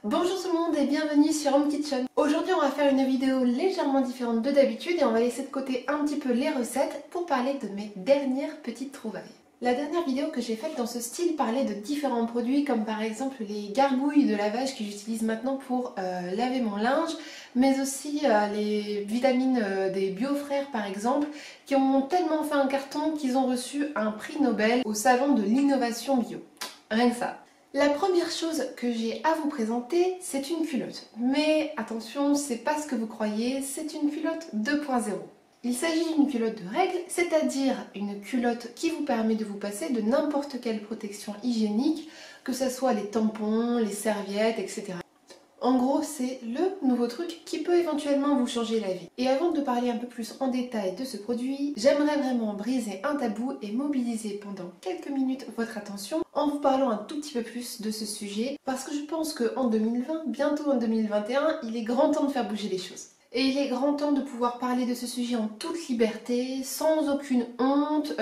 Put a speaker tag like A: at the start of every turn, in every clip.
A: Bonjour tout le monde et bienvenue sur Home Kitchen. Aujourd'hui on va faire une vidéo légèrement différente de d'habitude et on va laisser de côté un petit peu les recettes pour parler de mes dernières petites trouvailles. La dernière vidéo que j'ai faite dans ce style parlait de différents produits comme par exemple les gargouilles de lavage que j'utilise maintenant pour laver mon linge, mais aussi les vitamines des Biofrères par exemple, qui ont tellement fait un carton qu'ils ont reçu un prix Nobel au salon de l'innovation bio. Rien que ça. La première chose que j'ai à vous présenter, c'est une culotte. Mais attention, c'est pas ce que vous croyez, c'est une culotte 2.0. Il s'agit d'une culotte de règle, c'est-à-dire une culotte qui vous permet de vous passer de n'importe quelle protection hygiénique, que ce soit les tampons, les serviettes, etc. En gros, c'est le nouveau truc qui peut éventuellement vous changer la vie. Et avant de parler un peu plus en détail de ce produit, j'aimerais vraiment briser un tabou et mobiliser pendant quelques minutes votre attention en vous parlant un tout petit peu plus de ce sujet, parce que je pense qu'en 2020, bientôt en 2021, il est grand temps de faire bouger les choses. Et il est grand temps de pouvoir parler de ce sujet en toute liberté, sans aucune honte,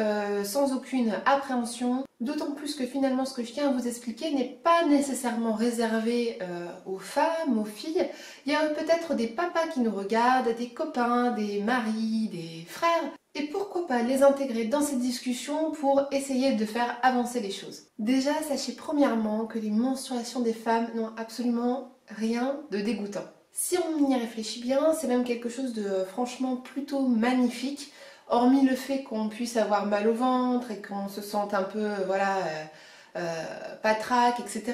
A: sans aucune appréhension. D'autant plus que finalement ce que je tiens à vous expliquer n'est pas nécessairement réservé aux femmes, aux filles. Il y a peut-être des papas qui nous regardent, des copains, des maris, des frères. Et pourquoi pas les intégrer dans cette discussion pour essayer de faire avancer les choses. Déjà, sachez premièrement que les menstruations des femmes n'ont absolument rien de dégoûtant. Si on y réfléchit bien, c'est même quelque chose de franchement plutôt magnifique, hormis le fait qu'on puisse avoir mal au ventre et qu'on se sente un peu, patraque, etc.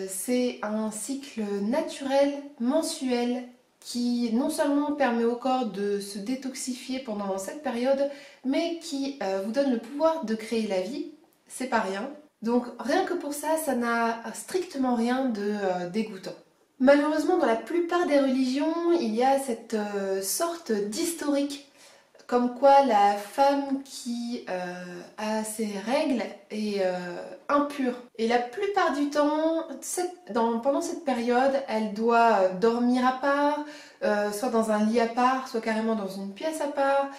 A: C'est un cycle naturel, mensuel, qui non seulement permet au corps de se détoxifier pendant cette période, mais qui vous donne le pouvoir de créer la vie, c'est pas rien. Donc rien que pour ça, ça n'a strictement rien de dégoûtant. Malheureusement, dans la plupart des religions, il y a cette sorte d'historique, comme quoi la femme qui a ses règles est impure. Et la plupart du temps, pendant cette période, elle doit dormir à part, soit dans un lit à part, soit carrément dans une pièce à part.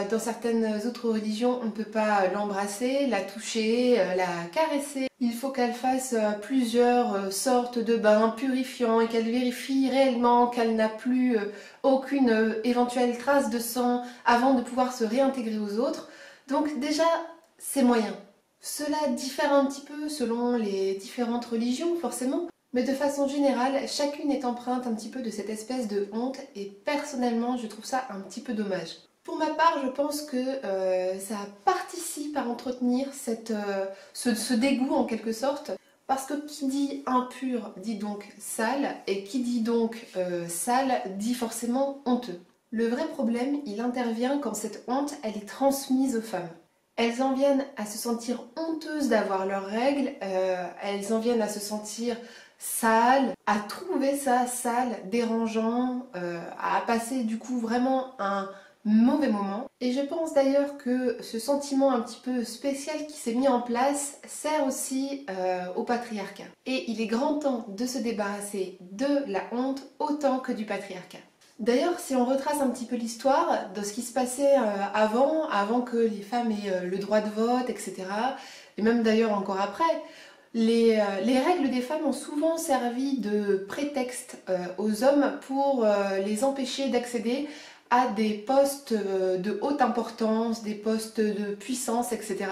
A: Dans certaines autres religions, on ne peut pas l'embrasser, la toucher, la caresser. Il faut qu'elle fasse plusieurs sortes de bains purifiants et qu'elle vérifie réellement qu'elle n'a plus aucune éventuelle trace de sang avant de pouvoir se réintégrer aux autres. Donc déjà, c'est moyen. Cela diffère un petit peu selon les différentes religions, forcément. Mais de façon générale, chacune est empreinte un petit peu de cette espèce de honte et personnellement, je trouve ça un petit peu dommage. Pour ma part, je pense que ça participe à entretenir ce dégoût en quelque sorte, parce que qui dit impur dit donc sale, et qui dit donc sale dit forcément honteux. Le vrai problème, il intervient quand cette honte, elle est transmise aux femmes. Elles en viennent à se sentir honteuses d'avoir leurs règles, elles en viennent à se sentir sales, à trouver ça sale, dérangeant, à passer du coup vraiment un mauvais moment. Et je pense d'ailleurs que ce sentiment un petit peu spécial qui s'est mis en place sert aussi au patriarcat. Et il est grand temps de se débarrasser de la honte autant que du patriarcat. D'ailleurs, si on retrace un petit peu l'histoire de ce qui se passait avant que les femmes aient le droit de vote, etc., et même d'ailleurs encore après, les règles des femmes ont souvent servi de prétexte aux hommes pour les empêcher d'accéder à des postes de haute importance, des postes de puissance, etc.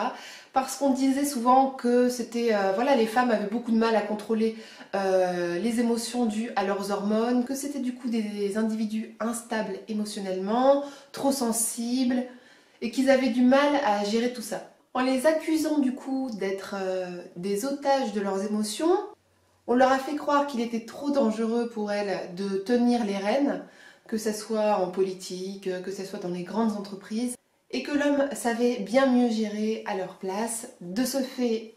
A: Parce qu'on disait souvent que c'était, les femmes avaient beaucoup de mal à contrôler les émotions dues à leurs hormones, que c'était du coup des individus instables émotionnellement, trop sensibles, et qu'ils avaient du mal à gérer tout ça. En les accusant du coup d'être des otages de leurs émotions, on leur a fait croire qu'il était trop dangereux pour elles de tenir les rênes, que ce soit en politique, que ce soit dans les grandes entreprises, et que l'homme savait bien mieux gérer à leur place. De ce fait,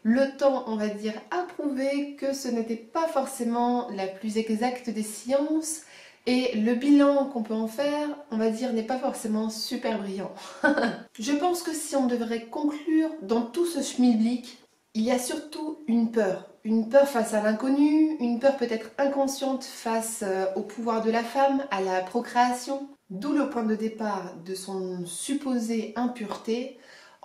A: le temps, on va dire, a prouvé que ce n'était pas forcément la plus exacte des sciences, et le bilan qu'on peut en faire, on va dire, n'est pas forcément super brillant. Je pense que si on devrait conclure dans tout ce schmilblick, il y a surtout une peur. Une peur face à l'inconnu, une peur peut-être inconsciente face au pouvoir de la femme, à la procréation, d'où le point de départ de son supposée impureté.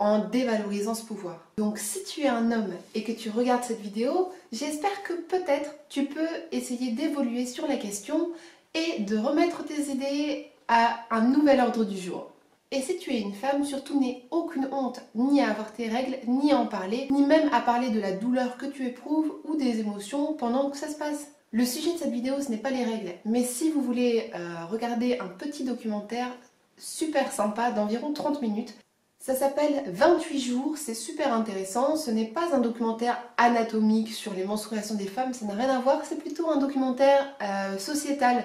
A: en dévalorisant ce pouvoir. Donc si tu es un homme et que tu regardes cette vidéo, j'espère que peut-être tu peux essayer d'évoluer sur la question et de remettre tes idées à un nouvel ordre du jour. Et si tu es une femme, surtout n'aie aucune honte ni à avoir tes règles, ni à en parler, ni même à parler de la douleur que tu éprouves ou des émotions pendant que ça se passe. Le sujet de cette vidéo, ce n'est pas les règles, mais si vous voulez regarder un petit documentaire super sympa d'environ 30 minutes, ça s'appelle 28 jours, c'est super intéressant, ce n'est pas un documentaire anatomique sur les menstruations des femmes, ça n'a rien à voir, c'est plutôt un documentaire sociétal.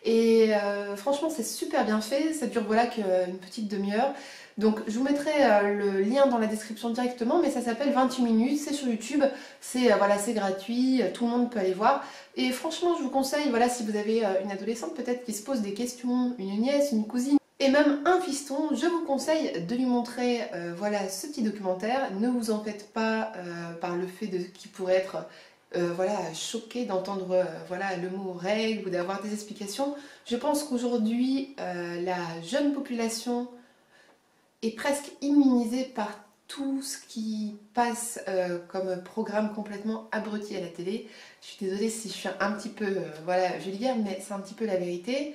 A: Et franchement c'est super bien fait, ça dure voilà qu'une petite demi-heure. Donc je vous mettrai le lien dans la description directement, mais ça s'appelle 28 minutes, c'est sur YouTube, c'est voilà, c'est gratuit, tout le monde peut aller voir. Et franchement je vous conseille, voilà, si vous avez une adolescente peut-être qui se pose des questions, une nièce, une cousine, et même un fiston, je vous conseille de lui montrer voilà, ce petit documentaire. Ne vous en faites pas par le fait qu'il pourrait être voilà, choqué d'entendre voilà, le mot règle ou d'avoir des explications. Je pense qu'aujourd'hui, la jeune population est presque immunisée par tout ce qui passe comme programme complètement abruti à la télé. Je suis désolée si je suis un petit peu voilà, vulgaire, mais c'est un petit peu la vérité.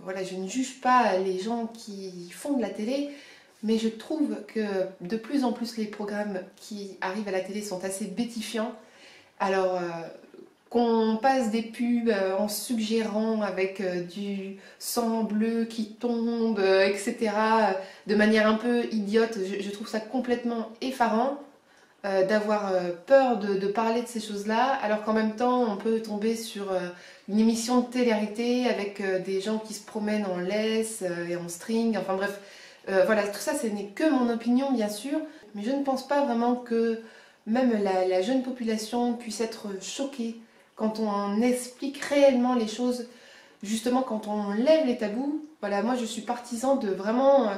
A: Voilà, je ne juge pas les gens qui font de la télé, mais je trouve que de plus en plus les programmes qui arrivent à la télé sont assez bêtifiants. Alors qu'on passe des pubs en suggérant avec du sang bleu qui tombe, etc., de manière un peu idiote, je trouve ça complètement effarant. D'avoir peur de parler de ces choses-là, alors qu'en même temps on peut tomber sur une émission de télé-réalité avec des gens qui se promènent en laisse et en string, enfin bref, voilà, tout ça ce n'est que mon opinion bien sûr, mais je ne pense pas vraiment que même la jeune population puisse être choquée quand on explique réellement les choses, justement quand on lève les tabous. Voilà, moi je suis partisan de vraiment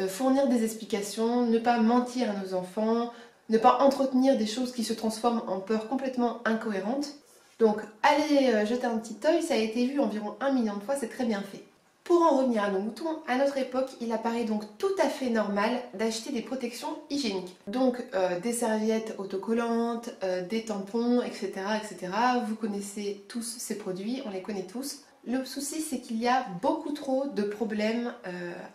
A: fournir des explications, ne pas mentir à nos enfants, ne pas entretenir des choses qui se transforment en peurs complètement incohérentes. Donc allez jeter un petit œil, ça a été vu environ 1 million de fois, c'est très bien fait. Pour en revenir à nos moutons, à notre époque, il apparaît donc tout à fait normal d'acheter des protections hygiéniques. Donc des serviettes autocollantes, des tampons, etc., etc. Vous connaissez tous ces produits, on les connaît tous. Le souci, c'est qu'il y a beaucoup trop de problèmes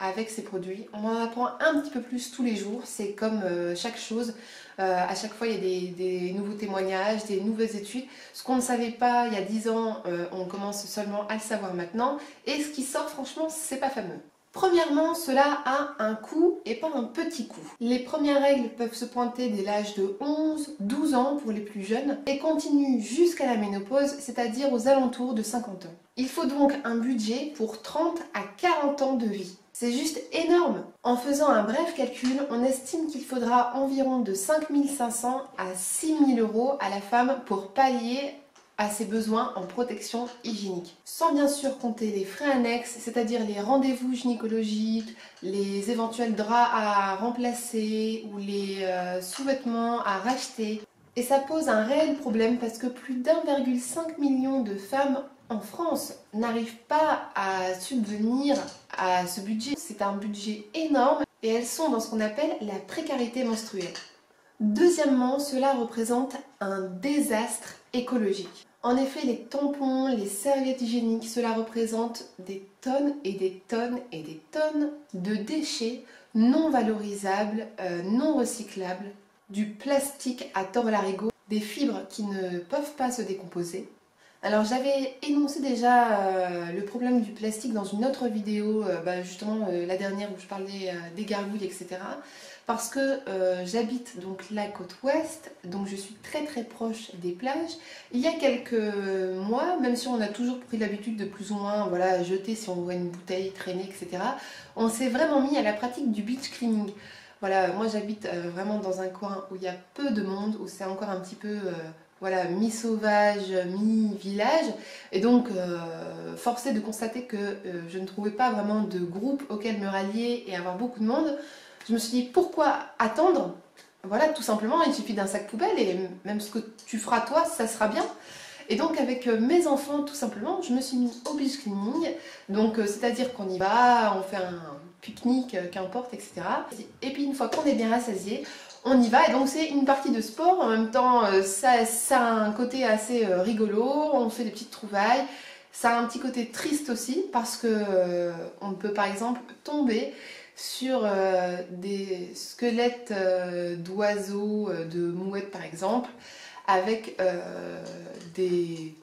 A: avec ces produits. On en apprend un petit peu plus tous les jours. C'est comme chaque chose. À chaque fois, il y a des nouveaux témoignages, des nouvelles études. Ce qu'on ne savait pas il y a 10 ans, on commence seulement à le savoir maintenant. Et ce qui sort, franchement, c'est pas fameux. Premièrement, cela a un coût et pas un petit coût. Les premières règles peuvent se pointer dès l'âge de 11-12 ans pour les plus jeunes et continuent jusqu'à la ménopause, c'est-à-dire aux alentours de 50 ans. Il faut donc un budget pour 30 à 40 ans de vie. C'est juste énorme! En faisant un bref calcul, on estime qu'il faudra environ de 5 500 à 6 000 € à la femme pour pallier à ses besoins en protection hygiénique. Sans bien sûr compter les frais annexes, c'est-à-dire les rendez-vous gynécologiques, les éventuels draps à remplacer ou les sous-vêtements à racheter. Et ça pose un réel problème parce que plus d'1,5 million de femmes en France n'arrivent pas à subvenir à ce budget. C'est un budget énorme et elles sont dans ce qu'on appelle la précarité menstruelle. Deuxièmement, cela représente un désastre écologique. En effet, les tampons, les serviettes hygiéniques, cela représente des tonnes et des tonnes et des tonnes de déchets non valorisables, non recyclables, du plastique à tort-larigot, des fibres qui ne peuvent pas se décomposer. Alors j'avais énoncé déjà le problème du plastique dans une autre vidéo, justement la dernière où je parlais des gargouilles, etc. Parce que j'habite donc la côte ouest, donc je suis très très proche des plages. Il y a quelques mois, même si on a toujours pris l'habitude de plus ou moins voilà, jeter si on voit une bouteille traîner, etc., on s'est vraiment mis à la pratique du beach cleaning. Voilà, moi j'habite vraiment dans un coin où il y a peu de monde, où c'est encore un petit peu voilà, mi-sauvage, mi-village. Et donc, forcé de constater que je ne trouvais pas vraiment de groupe auquel me rallier et avoir beaucoup de monde. Je me suis dit, pourquoi attendre? Voilà, tout simplement, il suffit d'un sac poubelle et même ce que tu feras toi, ça sera bien. Et donc avec mes enfants, tout simplement, je me suis mis au beach cleaning. Donc c'est-à-dire qu'on y va, on fait un pique-nique, qu'importe, etc. Et puis une fois qu'on est bien rassasié, on y va. Et donc c'est une partie de sport. En même temps, ça a un côté assez rigolo. On fait des petites trouvailles. Ça a un petit côté triste aussi parce que on peut par exemple tomber sur des squelettes d'oiseaux, de mouettes par exemple, avec des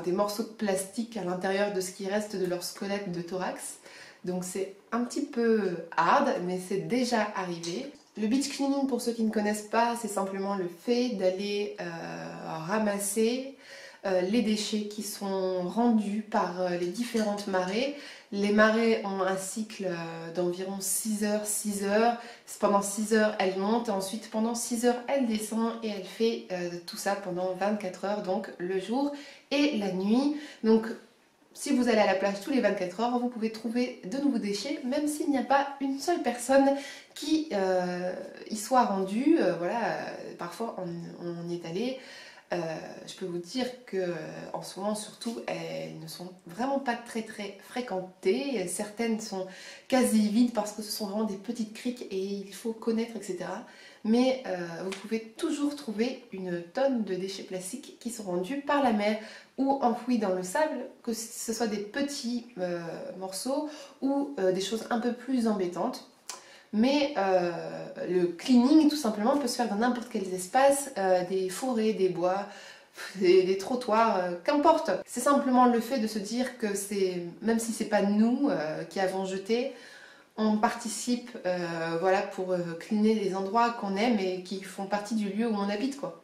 A: morceaux de plastique à l'intérieur de ce qui reste de leur squelette de thorax. Donc c'est un petit peu hard, mais c'est déjà arrivé. Le beach cleaning, pour ceux qui ne connaissent pas, c'est simplement le fait d'aller ramasser les déchets qui sont rendus par les différentes marées. Les marées ont un cycle d'environ 6 heures, 6 heures. Pendant 6 heures, elle monte, et ensuite pendant 6 heures, elle descend, et elle fait tout ça pendant 24 heures, donc le jour et la nuit. Donc si vous allez à la plage tous les 24 heures, vous pouvez trouver de nouveaux déchets, même s'il n'y a pas une seule personne qui y soit rendue. Voilà, parfois on y est allé. Je peux vous dire que en ce moment surtout, elles ne sont vraiment pas très fréquentées. Certaines sont quasi vides parce que ce sont vraiment des petites criques et il faut connaître, etc. Mais vous pouvez toujours trouver une tonne de déchets plastiques qui sont rendus par la mer ou enfouis dans le sable, que ce soit des petits morceaux ou des choses un peu plus embêtantes. Mais le cleaning, tout simplement, peut se faire dans n'importe quels espaces, des forêts, des bois, des trottoirs, qu'importe. C'est simplement le fait de se dire que même si c'est pas nous qui avons jeté, on participe voilà, pour cleaner les endroits qu'on aime et qui font partie du lieu où on habite, quoi.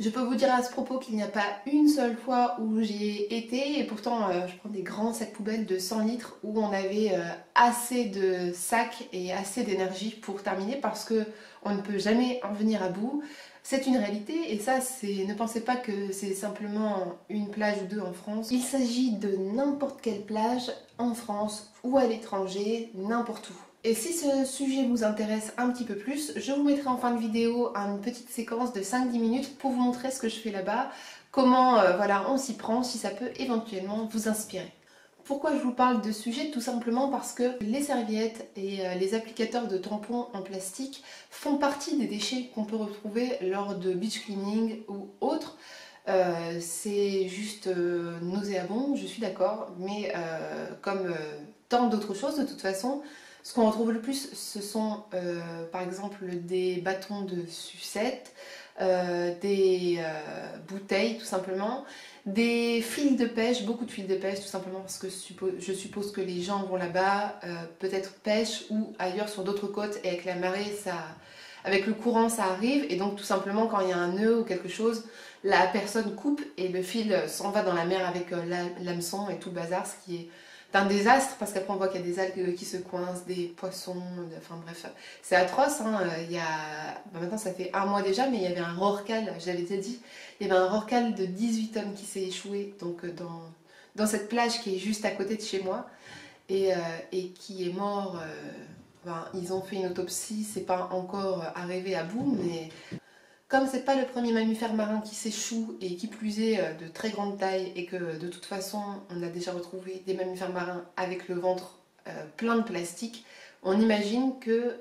A: Je peux vous dire à ce propos qu'il n'y a pas une seule fois où j'y ai été, et pourtant je prends des grands sacs poubelles de 100 litres où on avait assez de sacs et assez d'énergie pour terminer, parce que on ne peut jamais en venir à bout. C'est une réalité, et ça, ne pensez pas que c'est simplement une plage ou deux en France. Il s'agit de n'importe quelle plage en France ou à l'étranger, n'importe où. Et si ce sujet vous intéresse un petit peu plus, je vous mettrai en fin de vidéo une petite séquence de 5-10 minutes pour vous montrer ce que je fais là-bas, comment voilà, on s'y prend, si ça peut éventuellement vous inspirer. Pourquoi je vous parle de ce sujet? Tout simplement parce que les serviettes et les applicateurs de tampons en plastique font partie des déchets qu'on peut retrouver lors de beach cleaning ou autres. C'est juste nauséabond, je suis d'accord, mais comme tant d'autres choses de toute façon, ce qu'on retrouve le plus, ce sont par exemple des bâtons de sucette, des bouteilles tout simplement, des fils de pêche, beaucoup de fils de pêche tout simplement parce que je suppose que les gens vont là-bas, peut-être pêchent ou ailleurs sur d'autres côtes, et avec la marée, avec le courant ça arrive, et donc tout simplement quand il y a un nœud ou quelque chose, la personne coupe et le fil s'en va dans la mer avec l'hameçon et tout le bazar, ce qui est un désastre, parce qu'après on voit qu'il y a des algues qui se coincent, des poissons, enfin bref, c'est atroce. Hein. Maintenant ça fait un mois déjà, mais il y avait un rorqual, j'avais déjà dit, il y avait un rorqual de 18 tonnes qui s'est échoué donc, dans cette plage qui est juste à côté de chez moi, et qui est mort. Enfin, ils ont fait une autopsie, c'est pas encore arrivé à bout, mais comme c'est pas le premier mammifère marin qui s'échoue, et qui plus est de très grande taille, et que de toute façon on a déjà retrouvé des mammifères marins avec le ventre plein de plastique, on imagine que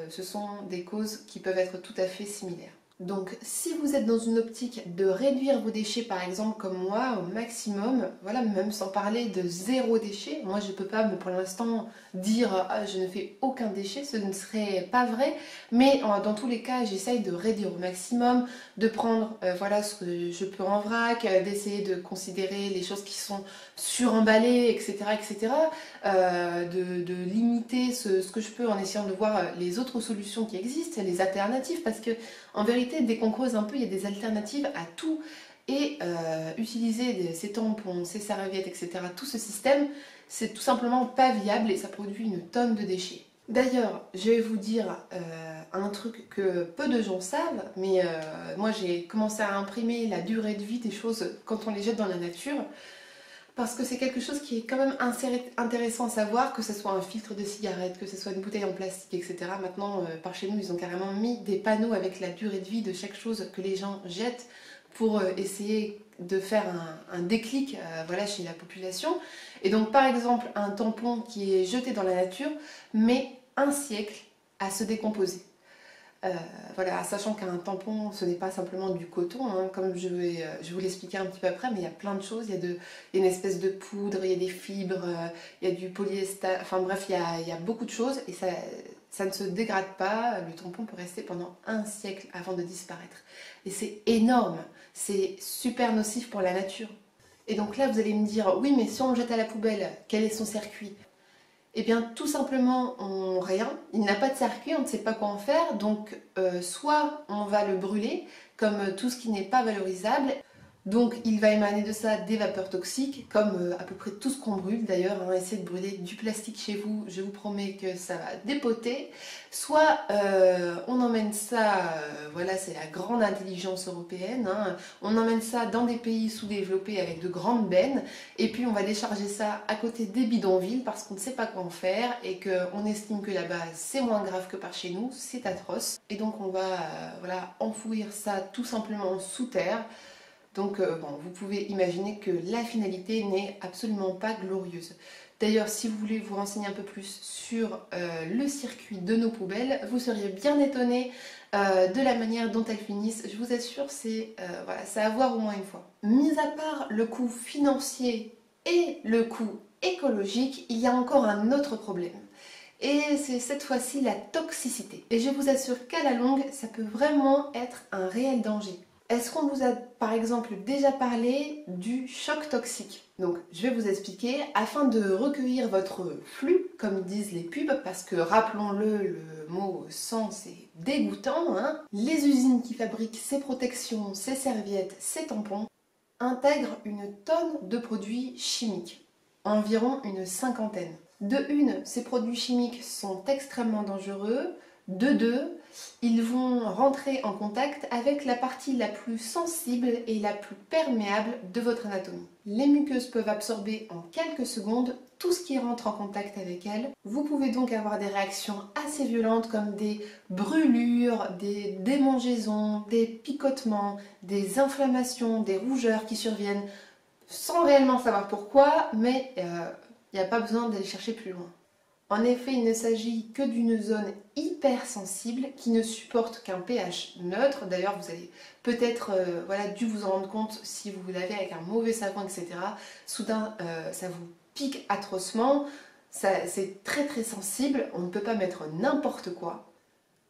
A: ce sont des causes qui peuvent être tout à fait similaires. Donc si vous êtes dans une optique de réduire vos déchets par exemple comme moi au maximum, voilà, même sans parler de zéro déchet, moi je peux pas pour l'instant dire je ne fais aucun déchet, ce ne serait pas vrai, mais dans tous les cas j'essaye de réduire au maximum, de prendre voilà, ce que je peux en vrac, d'essayer de considérer les choses qui sont suremballées, etc., etc., de limiter ce que je peux en essayant de voir les autres solutions qui existent, les alternatives, parce que en vérité, dès qu'on creuse un peu, il y a des alternatives à tout, et utiliser ces tampons, ces serviettes, etc., tout ce système, c'est tout simplement pas viable et ça produit une tonne de déchets. D'ailleurs, je vais vous dire un truc que peu de gens savent, mais moi j'ai commencé à imprimer la durée de vie des choses quand on les jette dans la nature, parce que c'est quelque chose qui est quand même intéressant à savoir, que ce soit un filtre de cigarette, que ce soit une bouteille en plastique, etc. Maintenant, par chez nous, ils ont carrément mis des panneaux avec la durée de vie de chaque chose que les gens jettent pour essayer de faire un déclic voilà, chez la population. Et donc par exemple un tampon qui est jeté dans la nature met un siècle à se décomposer. Voilà, sachant qu'un tampon, ce n'est pas simplement du coton, hein, comme je vais vous l'expliquer un petit peu après, mais il y a plein de choses. Il y a une espèce de poudre, il y a des fibres, il y a du polyester, enfin bref, il y a beaucoup de choses et ça ne se dégrade pas. Le tampon peut rester pendant un siècle avant de disparaître. Et c'est énorme, c'est super nocif pour la nature. Et donc là, vous allez me dire, oui, mais si on le jette à la poubelle, quel est son circuit? Eh bien, tout simplement, rien. Il n'a pas de circuit, on ne sait pas quoi en faire. Donc, soit on va le brûler, comme tout ce qui n'est pas valorisable. Donc, il va émaner de ça des vapeurs toxiques, comme à peu près tout ce qu'on brûle. D'ailleurs, hein, essayez de brûler du plastique chez vous, je vous promets que ça va dépoter. Soit on emmène ça, voilà, c'est la grande intelligence européenne, hein, on emmène ça dans des pays sous-développés avec de grandes bennes, et puis on va décharger ça à côté des bidonvilles parce qu'on ne sait pas quoi en faire et qu'on estime que là-bas c'est moins grave que par chez nous, c'est atroce. Et donc on va voilà, enfouir ça tout simplement sous terre. Donc bon, vous pouvez imaginer que la finalité n'est absolument pas glorieuse. D'ailleurs, si vous voulez vous renseigner un peu plus sur le circuit de nos poubelles, vous seriez bien étonné de la manière dont elles finissent. Je vous assure, c'est voilà, à voir au moins une fois. Mis à part le coût financier et le coût écologique, il y a encore un autre problème. Et c'est cette fois-ci la toxicité. Et je vous assure qu'à la longue, ça peut vraiment être un réel danger. Est-ce qu'on vous a par exemple déjà parlé du choc toxique? Donc je vais vous expliquer, afin de recueillir votre flux, comme disent les pubs, parce que rappelons-le, le mot sang c'est dégoûtant, hein, les usines qui fabriquent ces protections, ces serviettes, ces tampons, intègrent une tonne de produits chimiques, environ une cinquantaine. De une, ces produits chimiques sont extrêmement dangereux. De deux, ils vont rentrer en contact avec la partie la plus sensible et la plus perméable de votre anatomie. Les muqueuses peuvent absorber en quelques secondes tout ce qui rentre en contact avec elles. Vous pouvez donc avoir des réactions assez violentes comme des brûlures, des démangeaisons, des picotements, des inflammations, des rougeurs qui surviennent sans réellement savoir pourquoi, mais il n'y a pas besoin d'aller chercher plus loin. En effet, il ne s'agit que d'une zone hypersensible qui ne supporte qu'un pH neutre. D'ailleurs, vous avez peut-être voilà, dû vous en rendre compte si vous l'avez avec un mauvais savon, etc. Soudain, ça vous pique atrocement. C'est très très sensible. On ne peut pas mettre n'importe quoi.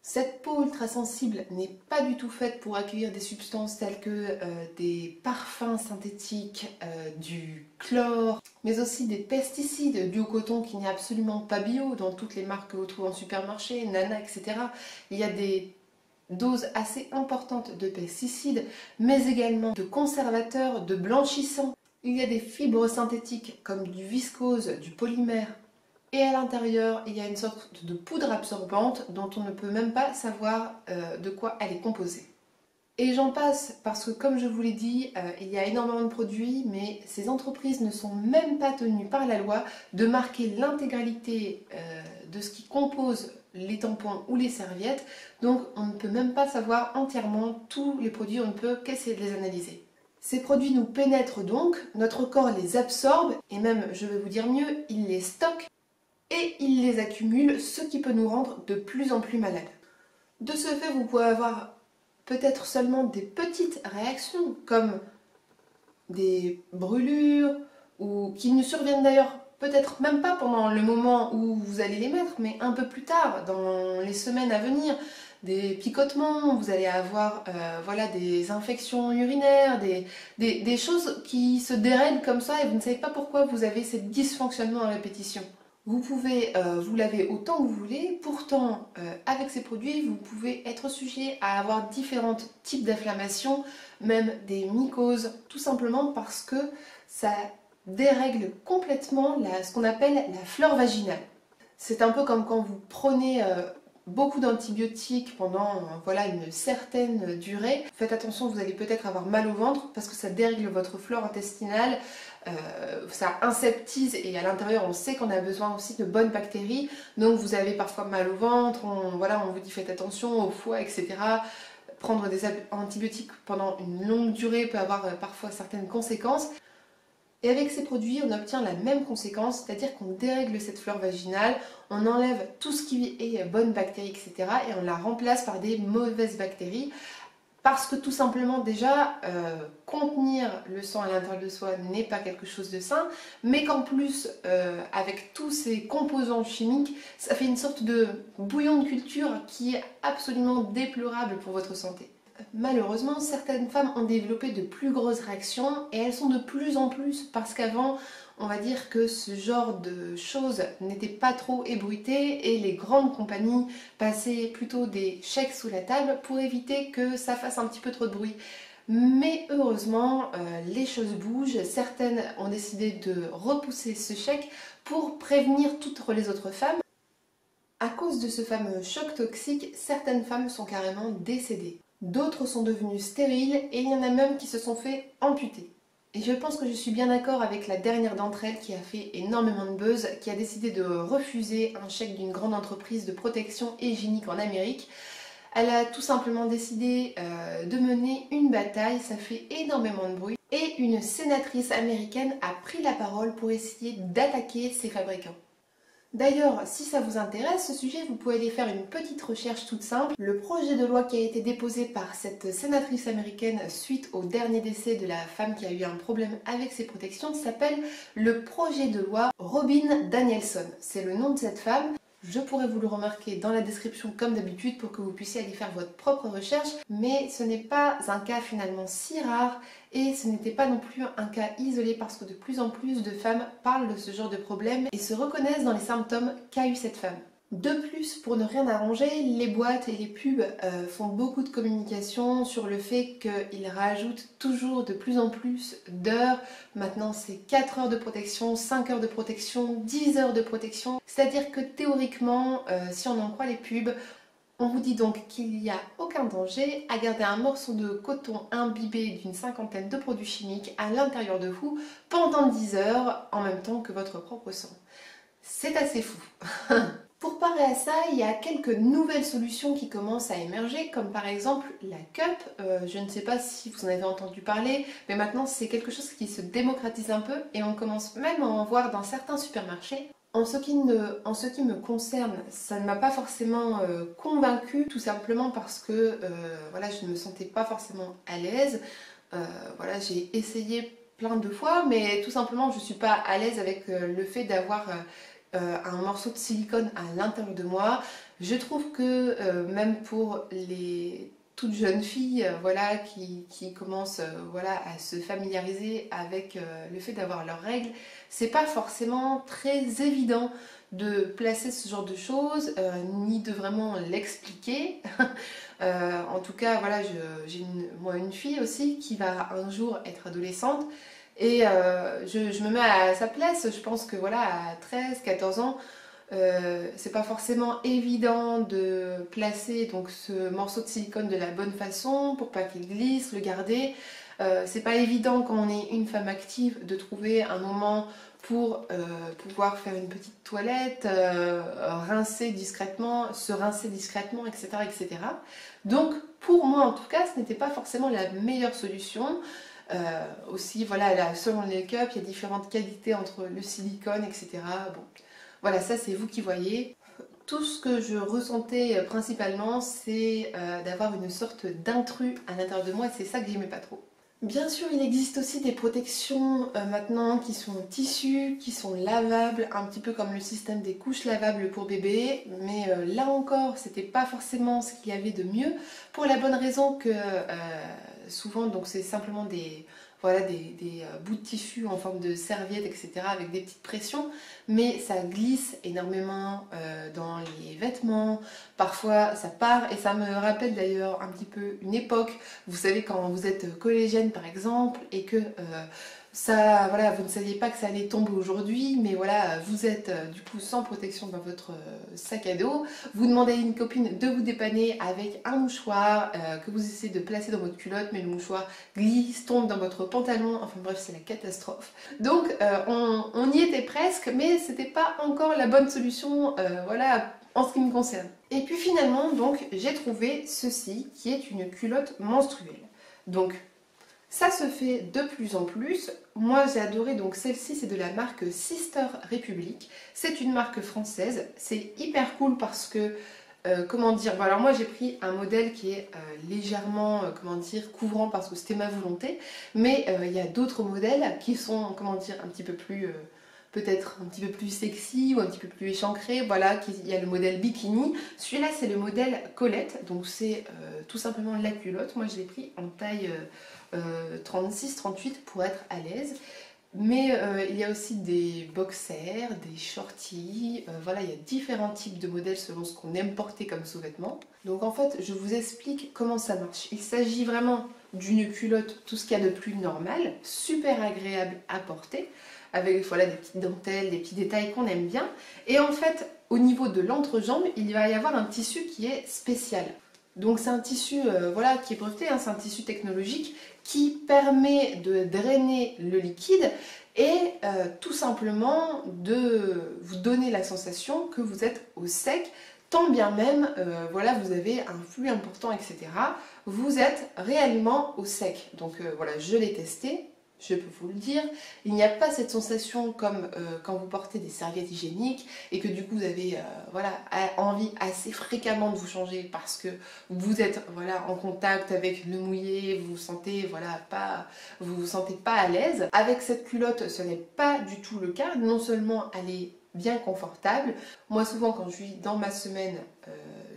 A: Cette peau ultra sensible n'est pas du tout faite pour accueillir des substances telles que des parfums synthétiques, du chlore, mais aussi des pesticides dus au coton qui n'est absolument pas bio dans toutes les marques que vous trouvez en supermarché, Nana, etc. Il y a des doses assez importantes de pesticides, mais également de conservateurs, de blanchissants. Il y a des fibres synthétiques comme du viscose, du polymère. Et à l'intérieur, il y a une sorte de poudre absorbante dont on ne peut même pas savoir de quoi elle est composée. Et j'en passe parce que comme je vous l'ai dit, il y a énormément de produits, mais ces entreprises ne sont même pas tenues par la loi de marquer l'intégralité de ce qui compose les tampons ou les serviettes. Donc on ne peut même pas savoir entièrement tous les produits, on ne peut qu'essayer de les analyser. Ces produits nous pénètrent donc, notre corps les absorbe et même, je vais vous dire mieux, il les stocke. Et il les accumule, ce qui peut nous rendre de plus en plus malades. De ce fait, vous pouvez avoir peut-être seulement des petites réactions, comme des brûlures, ou qui ne surviennent d'ailleurs peut-être même pas pendant le moment où vous allez les mettre, mais un peu plus tard, dans les semaines à venir. Des picotements, vous allez avoir voilà, des infections urinaires, des choses qui se dérèglent comme ça et vous ne savez pas pourquoi vous avez ces dysfonctionnements à répétition. Vous pouvez vous laver autant que vous voulez, pourtant avec ces produits vous pouvez être sujet à avoir différents types d'inflammations, même des mycoses, tout simplement parce que ça dérègle complètement ce qu'on appelle la flore vaginale. C'est un peu comme quand vous prenez beaucoup d'antibiotiques pendant voilà, une certaine durée. Faites attention, vous allez peut-être avoir mal au ventre parce que ça dérègle votre flore intestinale, ça inseptise et à l'intérieur on sait qu'on a besoin aussi de bonnes bactéries. Donc vous avez parfois mal au ventre, voilà, on vous dit faites attention au foie, etc. Prendre des antibiotiques pendant une longue durée peut avoir parfois certaines conséquences. Et avec ces produits, on obtient la même conséquence, c'est-à-dire qu'on dérègle cette flore vaginale, on enlève tout ce qui est bonnes bactéries, etc. et on la remplace par des mauvaises bactéries. Parce que tout simplement déjà, contenir le sang à l'intérieur de soi n'est pas quelque chose de sain, mais qu'en plus, avec tous ces composants chimiques, ça fait une sorte de bouillon de culture qui est absolument déplorable pour votre santé. Malheureusement, certaines femmes ont développé de plus grosses réactions et elles sont de plus en plus parce qu'avant, on va dire que ce genre de choses n'était pas trop ébruité et les grandes compagnies passaient plutôt des chèques sous la table pour éviter que ça fasse un petit peu trop de bruit. Mais heureusement, les choses bougent. Certaines ont décidé de repousser ce chèque pour prévenir toutes les autres femmes. À cause de ce fameux choc toxique, certaines femmes sont carrément décédées. D'autres sont devenues stériles et il y en a même qui se sont fait amputer. Et je pense que je suis bien d'accord avec la dernière d'entre elles qui a fait énormément de buzz, qui a décidé de refuser un chèque d'une grande entreprise de protection hygiénique en Amérique. Elle a tout simplement décidé de mener une bataille, ça fait énormément de bruit. Et une sénatrice américaine a pris la parole pour essayer d'attaquer ces fabricants. D'ailleurs, si ça vous intéresse ce sujet, vous pouvez aller faire une petite recherche toute simple. Le projet de loi qui a été déposé par cette sénatrice américaine suite au dernier décès de la femme qui a eu un problème avec ses protections s'appelle le projet de loi Robin Danielson. C'est le nom de cette femme. Je pourrais vous le remarquer dans la description comme d'habitude pour que vous puissiez aller faire votre propre recherche, mais ce n'est pas un cas finalement si rare et ce n'était pas non plus un cas isolé parce que de plus en plus de femmes parlent de ce genre de problème et se reconnaissent dans les symptômes qu'a eu cette femme. De plus, pour ne rien arranger, les boîtes et les pubs font beaucoup de communication sur le fait qu'ils rajoutent toujours de plus en plus d'heures. Maintenant, c'est 4 heures de protection, 5 heures de protection, 10 heures de protection. C'est-à-dire que théoriquement, si on en croit les pubs, on vous dit donc qu'il n'y a aucun danger à garder un morceau de coton imbibé d'une cinquantaine de produits chimiques à l'intérieur de vous pendant 10 heures en même temps que votre propre sang. C'est assez fou. Pour parer à ça, il y a quelques nouvelles solutions qui commencent à émerger, comme par exemple la cup. Je ne sais pas si vous en avez entendu parler, mais maintenant c'est quelque chose qui se démocratise un peu et on commence même à en voir dans certains supermarchés. En ce qui me concerne, ça ne m'a pas forcément convaincue, tout simplement parce que voilà, je ne me sentais pas forcément à l'aise. Voilà, j'ai essayé plein de fois, mais tout simplement je ne suis pas à l'aise avec le fait d'avoir un morceau de silicone à l'intérieur de moi. Je trouve que même pour les toutes jeunes filles voilà, qui commencent voilà, à se familiariser avec le fait d'avoir leurs règles, c'est pas forcément très évident de placer ce genre de choses, ni de vraiment l'expliquer. En tout cas, voilà, j'ai moi une fille aussi qui va un jour être adolescente. Et je me mets à sa place, je pense que voilà, à 13-14 ans, c'est pas forcément évident de placer donc ce morceau de silicone de la bonne façon pour pas qu'il glisse, le garder. C'est pas évident quand on est une femme active de trouver un moment pour pouvoir faire une petite toilette, rincer discrètement, se rincer discrètement, etc., etc. Donc pour moi en tout cas, ce n'était pas forcément la meilleure solution. Aussi, voilà, là, selon les cups, il y a différentes qualités entre le silicone, etc. Bon, voilà, ça c'est vous qui voyez. Tout ce que je ressentais principalement, c'est d'avoir une sorte d'intrus à l'intérieur de moi et c'est ça que j'aimais pas trop. Bien sûr, il existe aussi des protections maintenant qui sont tissus, qui sont lavables, un petit peu comme le système des couches lavables pour bébé, mais là encore, c'était pas forcément ce qu'il y avait de mieux, pour la bonne raison que souvent, donc c'est simplement des, voilà, des bouts de tissu en forme de serviette, etc., avec des petites pressions, mais ça glisse énormément dans les vêtements, parfois ça part, et ça me rappelle d'ailleurs un petit peu une époque, vous savez quand vous êtes collégienne par exemple, et que ça, voilà, vous ne saviez pas que ça allait tomber aujourd'hui, mais voilà, vous êtes du coup sans protection dans votre sac à dos, vous demandez à une copine de vous dépanner avec un mouchoir que vous essayez de placer dans votre culotte, mais le mouchoir glisse, tombe dans votre pantalon, enfin bref, c'est la catastrophe. Donc on y était presque, mais c'était pas encore la bonne solution, voilà, en ce qui me concerne. Et puis finalement, donc, j'ai trouvé ceci qui est une culotte menstruelle. Donc, ça se fait de plus en plus. Moi, j'ai adoré, donc celle-ci, c'est de la marque Sister Republic. C'est une marque française. C'est hyper cool parce que, comment dire, bon, alors moi j'ai pris un modèle qui est légèrement, comment dire, couvrant parce que c'était ma volonté. Mais il y a d'autres modèles qui sont, comment dire, un petit peu plus... peut-être un petit peu plus sexy ou un petit peu plus échancré, voilà, il y a le modèle bikini. Celui-là c'est le modèle Colette, donc c'est tout simplement la culotte. Moi je l'ai pris en taille 36-38 pour être à l'aise. Mais il y a aussi des boxers, des shorties, voilà, il y a différents types de modèles selon ce qu'on aime porter comme sous-vêtements. Donc en fait, je vous explique comment ça marche. Il s'agit vraiment d'une culotte, tout ce qu'il y a de plus normal, super agréable à porter, avec voilà, des petites dentelles, des petits détails qu'on aime bien. Et en fait, au niveau de l'entrejambe, il va y avoir un tissu qui est spécial. Donc c'est un tissu voilà, qui est breveté, hein, c'est un tissu technologique qui permet de drainer le liquide et tout simplement de vous donner la sensation que vous êtes au sec, tant bien même voilà, vous avez un flux important, etc. Vous êtes réellement au sec. Donc voilà, je l'ai testé. Je peux vous le dire, il n'y a pas cette sensation comme quand vous portez des serviettes hygiéniques et que du coup vous avez voilà, envie assez fréquemment de vous changer parce que vous êtes voilà, en contact avec le mouillé, vous vous sentez pas à l'aise. Avec cette culotte, ce n'est pas du tout le cas. Non seulement elle est bien confortable. Moi souvent quand je suis dans ma semaine,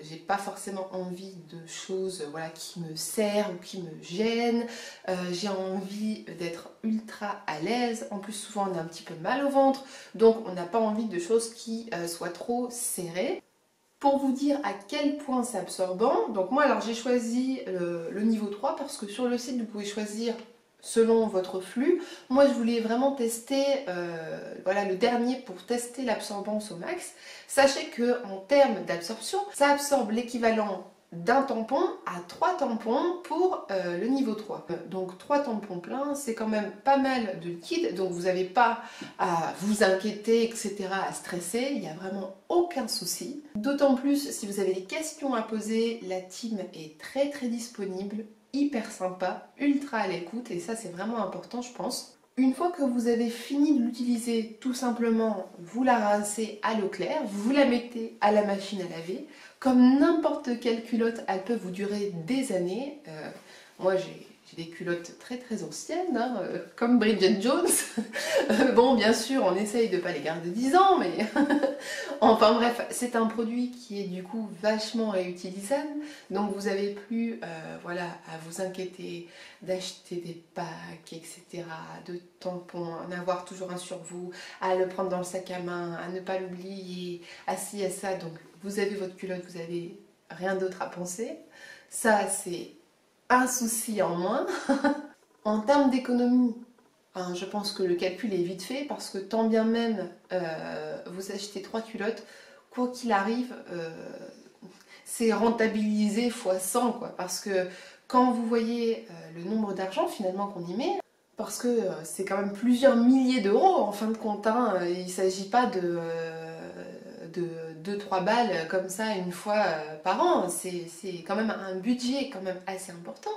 A: j'ai pas forcément envie de choses voilà, qui me serrent ou qui me gênent. J'ai envie d'être ultra à l'aise. En plus souvent on a un petit peu mal au ventre, donc on n'a pas envie de choses qui soient trop serrées. Pour vous dire à quel point c'est absorbant, donc moi alors j'ai choisi le niveau 3 parce que sur le site vous pouvez choisir selon votre flux. Moi je voulais vraiment tester voilà, le dernier pour tester l'absorbance au max. Sachez que en termes d'absorption, ça absorbe l'équivalent d'un tampon à 3 tampons pour le niveau 3. Donc 3 tampons pleins, c'est quand même pas mal de liquide, donc vous n'avez pas à vous inquiéter, etc., à stresser, il n'y a vraiment aucun souci. D'autant plus si vous avez des questions à poser, la team est très très disponible, hyper sympa, ultra à l'écoute, et ça c'est vraiment important je pense. Une fois que vous avez fini de l'utiliser, tout simplement, vous la rincez à l'eau claire, vous la mettez à la machine à laver. Comme n'importe quelle culotte, elle peut vous durer des années. Moi, j'ai des culottes très très anciennes, hein, comme Bridget Jones. Bon, bien sûr, on essaye de ne pas les garder 10 ans, mais... enfin bref, c'est un produit qui est du coup vachement réutilisable. Donc vous n'avez plus voilà, à vous inquiéter d'acheter des packs, etc., de tampons, en avoir toujours un sur vous, à le prendre dans le sac à main, à ne pas l'oublier, à ci, à ça. Donc vous avez votre culotte, vous n'avez rien d'autre à penser. Ça, c'est un souci en moins. En termes d'économie, hein, je pense que le calcul est vite fait parce que tant bien même vous achetez 3 culottes, quoi qu'il arrive, c'est rentabilisé fois 100 quoi. Parce que quand vous voyez le nombre d'argent finalement qu'on y met, parce que c'est quand même plusieurs milliers d'euros en fin de compte, hein, il ne s'agit pas de 2-3 balles comme ça une fois par an, c'est quand même un budget quand même assez important.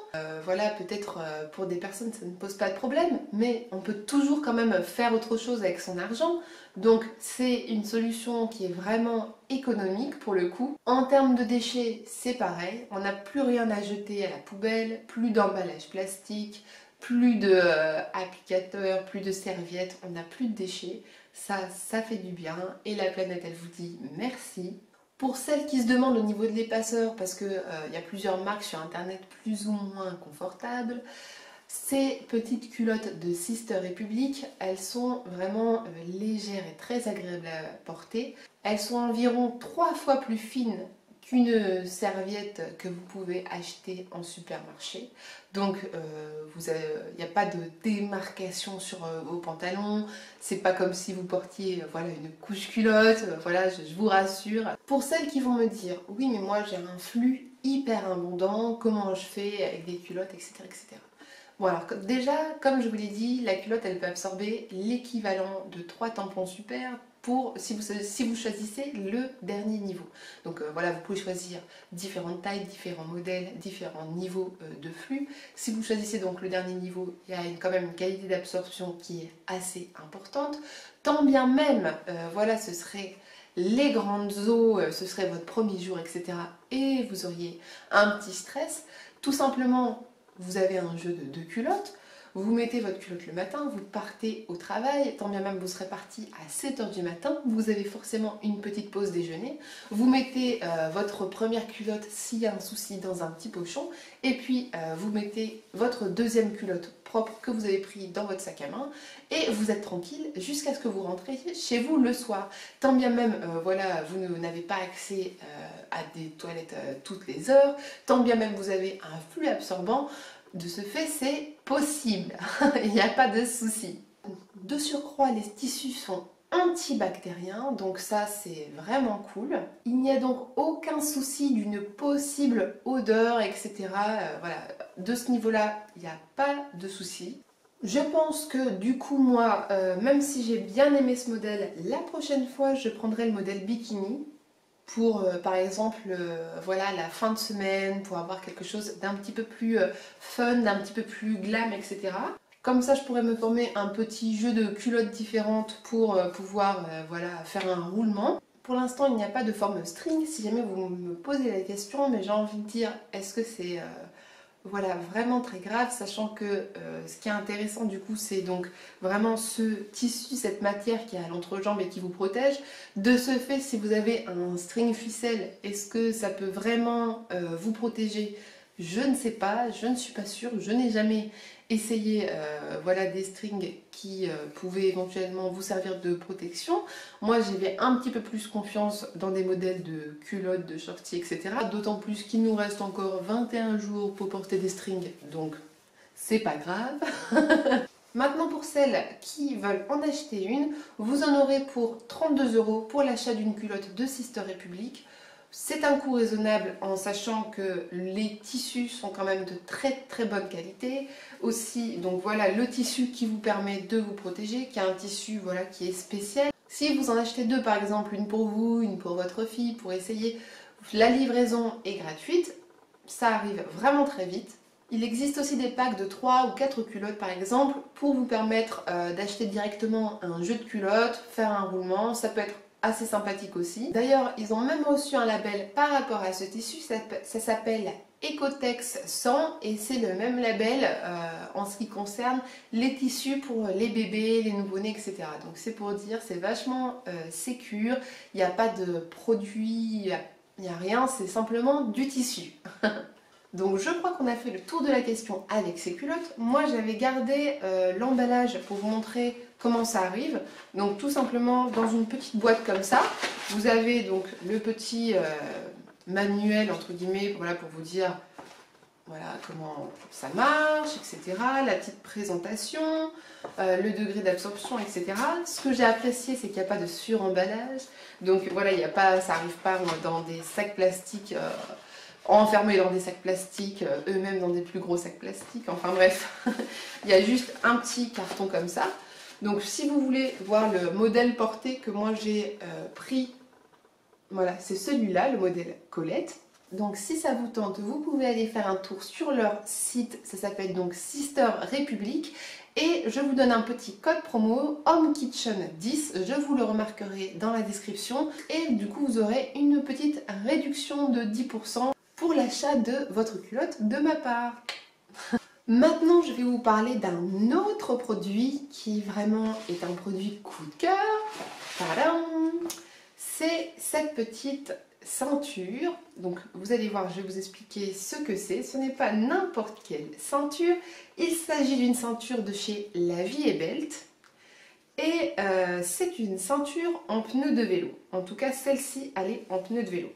A: Voilà, peut-être pour des personnes ça ne pose pas de problème, mais on peut toujours quand même faire autre chose avec son argent, donc c'est une solution qui est vraiment économique pour le coup. En termes de déchets, c'est pareil, on n'a plus rien à jeter à la poubelle, plus d'emballage plastique, plus de applicateurs, plus de serviettes, on n'a plus de déchets. Ça fait du bien et la planète elle vous dit merci. Pour celles qui se demandent au niveau de l'épaisseur, parce qu'il y a plusieurs marques sur internet plus ou moins confortables, ces petites culottes de Sister Republic, elles sont vraiment légères et très agréables à porter. Elles sont environ 3 fois plus fines qu'une serviette que vous pouvez acheter en supermarché. Donc il n'y a pas de démarcation sur vos pantalons, c'est pas comme si vous portiez voilà, une couche culotte, voilà, je vous rassure. Pour celles qui vont me dire, oui mais moi j'ai un flux hyper abondant, comment je fais avec des culottes, etc. etc. Bon alors déjà, comme je vous l'ai dit, la culotte elle peut absorber l'équivalent de 3 tampons super pour si vous choisissez le dernier niveau. Donc voilà, vous pouvez choisir différentes tailles, différents modèles, différents niveaux de flux. Si vous choisissez donc le dernier niveau, il y a quand même une qualité d'absorption qui est assez importante. Tant bien même, voilà, ce serait les grandes eaux, ce serait votre premier jour, etc. Et vous auriez un petit stress. Tout simplement, vous avez un jeu de 2 culottes. Vous mettez votre culotte le matin, vous partez au travail, tant bien même vous serez parti à 7 h du matin, vous avez forcément une petite pause déjeuner, vous mettez votre première culotte s'il y a un souci dans un petit pochon, et puis vous mettez votre deuxième culotte propre que vous avez pris dans votre sac à main, et vous êtes tranquille jusqu'à ce que vous rentrez chez vous le soir. Tant bien même, voilà, vous n'avez pas accès à des toilettes toutes les heures, tant bien même vous avez un flux absorbant, de ce fait, c'est possible, il n'y a pas de souci. De surcroît, les tissus sont antibactériens, donc ça c'est vraiment cool. Il n'y a donc aucun souci d'une possible odeur, etc. Voilà, de ce niveau-là, il n'y a pas de souci. Je pense que du coup, moi, même si j'ai bien aimé ce modèle, la prochaine fois, je prendrai le modèle bikini pour par exemple voilà, la fin de semaine, pour avoir quelque chose d'un petit peu plus fun, d'un petit peu plus glam, etc. Comme ça je pourrais me former un petit jeu de culottes différentes pour pouvoir voilà, faire un roulement. Pour l'instant il n'y a pas de forme string, si jamais vous me posez la question, mais j'ai envie de dire est-ce que c'est voilà, vraiment très grave, sachant que ce qui est intéressant du coup c'est donc vraiment ce tissu, cette matière qui est à l'entrejambe et qui vous protège. De ce fait, si vous avez un string ficelle, est-ce que ça peut vraiment vous protéger? Je ne sais pas, je ne suis pas sûre, je n'ai jamais essayé voilà, des strings qui pouvaient éventuellement vous servir de protection. Moi j'avais un petit peu plus confiance dans des modèles de culottes, de shorties, etc. D'autant plus qu'il nous reste encore 21 jours pour porter des strings, donc c'est pas grave. Maintenant pour celles qui veulent en acheter une, vous en aurez pour 32 € pour l'achat d'une culotte de Sister Republic. C'est un coût raisonnable en sachant que les tissus sont quand même de très bonne qualité. Aussi, donc voilà, le tissu qui vous permet de vous protéger, qui est un tissu voilà, qui est spécial. Si vous en achetez deux par exemple, une pour vous, une pour votre fille, pour essayer, la livraison est gratuite. Ça arrive vraiment très vite. Il existe aussi des packs de 3 ou 4 culottes par exemple pour vous permettre d'acheter directement un jeu de culottes, faire un roulement, ça peut être assez sympathique aussi. D'ailleurs, ils ont même reçu un label par rapport à ce tissu, ça s'appelle Ecotex 100 et c'est le même label en ce qui concerne les tissus pour les bébés, les nouveau-nés, etc. Donc c'est pour dire, c'est vachement sécure, il n'y a pas de produit, il n'y a rien, c'est simplement du tissu. Donc je crois qu'on a fait le tour de la question avec ces culottes. Moi j'avais gardé l'emballage pour vous montrer comment ça arrive. Donc tout simplement dans une petite boîte comme ça, vous avez donc le petit manuel entre guillemets, voilà, pour vous dire voilà comment ça marche, etc. La petite présentation, le degré d'absorption, etc. Ce que j'ai apprécié, c'est qu'il n'y a pas de suremballage. Donc voilà, il y a pas, ça n'arrive pas dans des sacs plastiques enfermés dans des sacs plastiques, eux-mêmes dans des plus gros sacs plastiques, enfin bref, il y a juste un petit carton comme ça. Donc si vous voulez voir le modèle porté que moi j'ai pris, voilà, c'est celui-là, le modèle Colette. Donc si ça vous tente, vous pouvez aller faire un tour sur leur site, ça s'appelle donc Sister Republic. Et je vous donne un petit code promo, HomeKitchen10, je vous le remarquerai dans la description. Et du coup vous aurez une petite réduction de 10% pour l'achat de votre culotte de ma part. Maintenant, je vais vous parler d'un autre produit qui vraiment est un produit coup de cœur. Tadam! C'est cette petite ceinture. Donc, vous allez voir, je vais vous expliquer ce que c'est. Ce n'est pas n'importe quelle ceinture. Il s'agit d'une ceinture de chez La Vie est Belt. Et c'est une ceinture en pneu de vélo. En tout cas, celle-ci, elle est en pneu de vélo.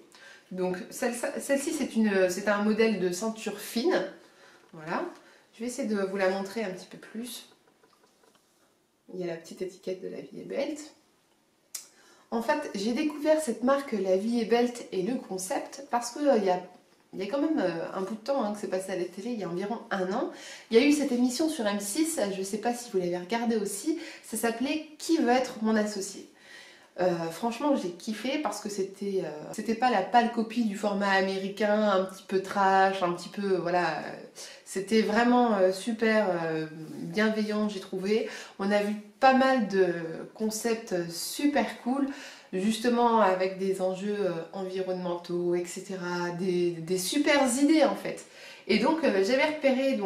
A: Donc celle-ci c'est un modèle de ceinture fine, voilà. Je vais essayer de vous la montrer un petit peu plus. Il y a la petite étiquette de La Vie est Belt. En fait, j'ai découvert cette marque La Vie est Belt et le concept parce que il y a quand même un bout de temps que c'est passé à la télé, il y a environ un an. Il y a eu cette émission sur M6, je ne sais pas si vous l'avez regardé aussi, ça s'appelait Qui veut être mon associé? Franchement, j'ai kiffé parce que c'était pas la pâle copie du format américain, un petit peu trash, un petit peu, voilà. C'était vraiment super bienveillant, j'ai trouvé. On a vu pas mal de concepts super cool, justement avec des enjeux environnementaux, etc. Des super idées en fait. Et donc j'avais repéré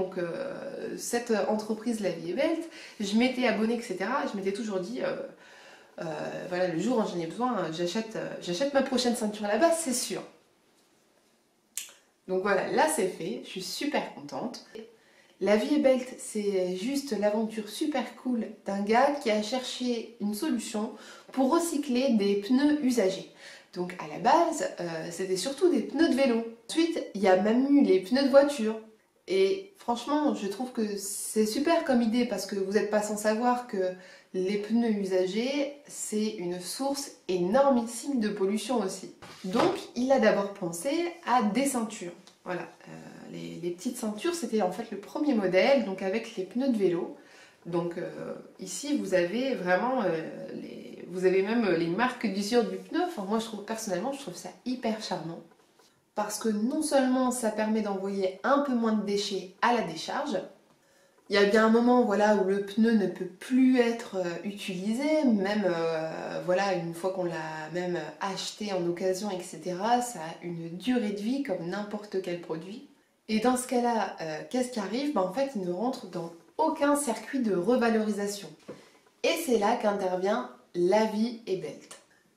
A: cette entreprise La Vie est Belle, je m'étais abonnée, etc. Je m'étais toujours dit, voilà, le jour où j'en ai besoin, j'achète ma prochaine ceinture là-bas, c'est sûr. Donc voilà, là c'est fait, je suis super contente. La Vie est Belle, c'est juste l'aventure super cool d'un gars qui a cherché une solution pour recycler des pneus usagés. Donc à la base, c'était surtout des pneus de vélo. Ensuite, il y a même eu les pneus de voiture. Et franchement, je trouve que c'est super comme idée parce que vous n'êtes pas sans savoir que les pneus usagés, c'est une source énormissime de pollution aussi. Donc, il a d'abord pensé à des ceintures. Voilà, les petites ceintures, c'était en fait le premier modèle, donc avec les pneus de vélo. Donc ici, vous avez vraiment, vous avez même les marques d'usure du pneu. Enfin, moi, personnellement, je trouve ça hyper charmant. Parce que non seulement ça permet d'envoyer un peu moins de déchets à la décharge, il y a bien un moment voilà, où le pneu ne peut plus être utilisé, même voilà, une fois qu'on l'a même acheté en occasion, etc. Ça a une durée de vie comme n'importe quel produit. Et dans ce cas-là, qu'est-ce qui arrive? En fait, il ne rentre dans aucun circuit de revalorisation. Et c'est là qu'intervient La Vie est Belle.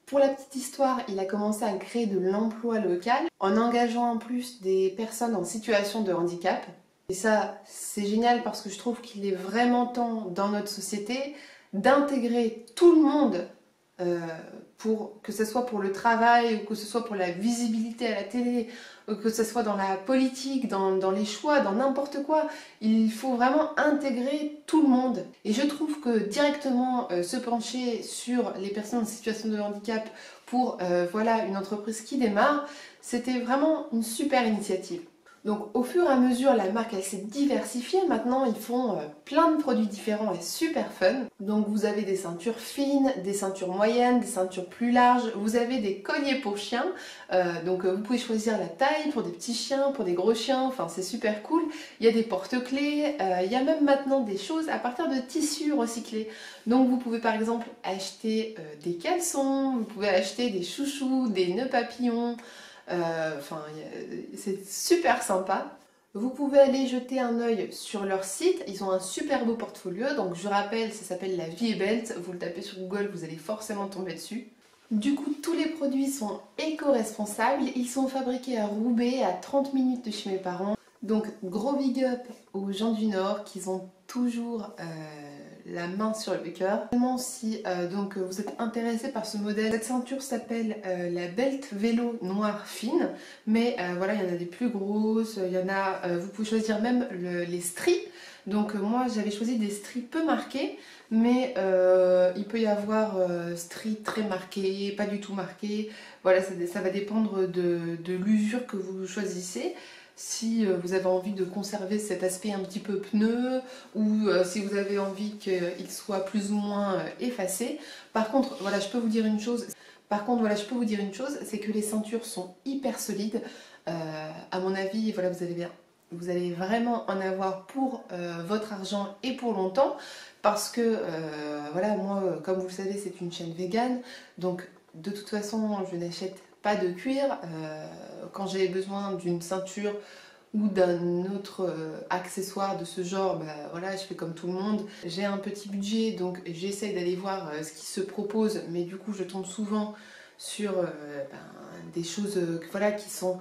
A: Pour la petite histoire, il a commencé à créer de l'emploi local en engageant en plus des personnes en situation de handicap. Et ça, c'est génial parce que je trouve qu'il est vraiment temps dans notre société d'intégrer tout le monde, que ce soit pour le travail ou que ce soit pour la visibilité à la télé, que ce soit dans la politique, dans les choix, dans n'importe quoi. Il faut vraiment intégrer tout le monde. Et je trouve que directement se pencher sur les personnes en situation de handicap pour voilà, une entreprise qui démarre, c'était vraiment une super initiative. Donc au fur et à mesure, la marque elle s'est diversifiée. Maintenant, ils font plein de produits différents et super fun. Donc vous avez des ceintures fines, des ceintures moyennes, des ceintures plus larges. Vous avez des colliers pour chiens. Vous pouvez choisir la taille pour des petits chiens, pour des gros chiens. Enfin, c'est super cool. Il y a des porte-clés. Il y a même maintenant des choses à partir de tissus recyclés. Donc vous pouvez par exemple acheter des caleçons, vous pouvez acheter des chouchous, des nœuds papillons. C'est super sympa. Vous pouvez aller jeter un œil sur leur site, ils ont un super beau portfolio, donc je rappelle, ça s'appelle La Vie est Belle, vous le tapez sur Google, vous allez forcément tomber dessus. Du coup, tous les produits sont éco-responsables, ils sont fabriqués à Roubaix, à 30 minutes de chez mes parents. Donc gros big up aux gens du Nord qui ont toujours la main sur le cœur. Si vous êtes intéressé par ce modèle, cette ceinture s'appelle la Belt Vélo Noire Fine, mais voilà, il y en a des plus grosses, il y en a, vous pouvez choisir même les stries. Donc moi j'avais choisi des stries peu marquées, mais il peut y avoir stries très marquées, pas du tout marquées. Voilà, ça va dépendre de l'usure que vous choisissez. Si vous avez envie de conserver cet aspect un petit peu pneu ou si vous avez envie qu'il soit plus ou moins effacé. Par contre, voilà, je peux vous dire une chose. C'est que les ceintures sont hyper solides. À mon avis, voilà, vous allez vraiment en avoir pour votre argent et pour longtemps. Parce que, voilà, moi, comme vous le savez, c'est une chaîne végane. Donc, de toute façon, je n'achète pas de cuir. Quand j'ai besoin d'une ceinture ou d'un autre accessoire de ce genre, voilà, je fais comme tout le monde. J'ai un petit budget, donc j'essaie d'aller voir ce qui se propose, mais du coup je tombe souvent sur des choses voilà, qui sont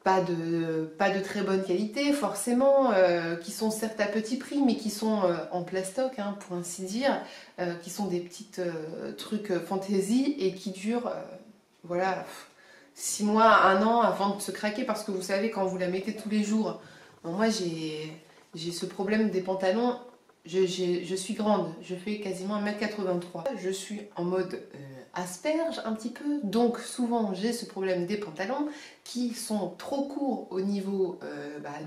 A: pas de très bonne qualité forcément, qui sont certes à petit prix mais qui sont en plastoc hein, pour ainsi dire, qui sont des petites trucs fantaisie et qui durent voilà 6 mois, 1 an avant de se craquer parce que vous savez quand vous la mettez tous les jours, bon, moi j'ai ce problème des pantalons, je suis grande, je fais quasiment 1m83, je suis en mode asperge un petit peu, donc souvent j'ai ce problème des pantalons qui sont trop courts au niveau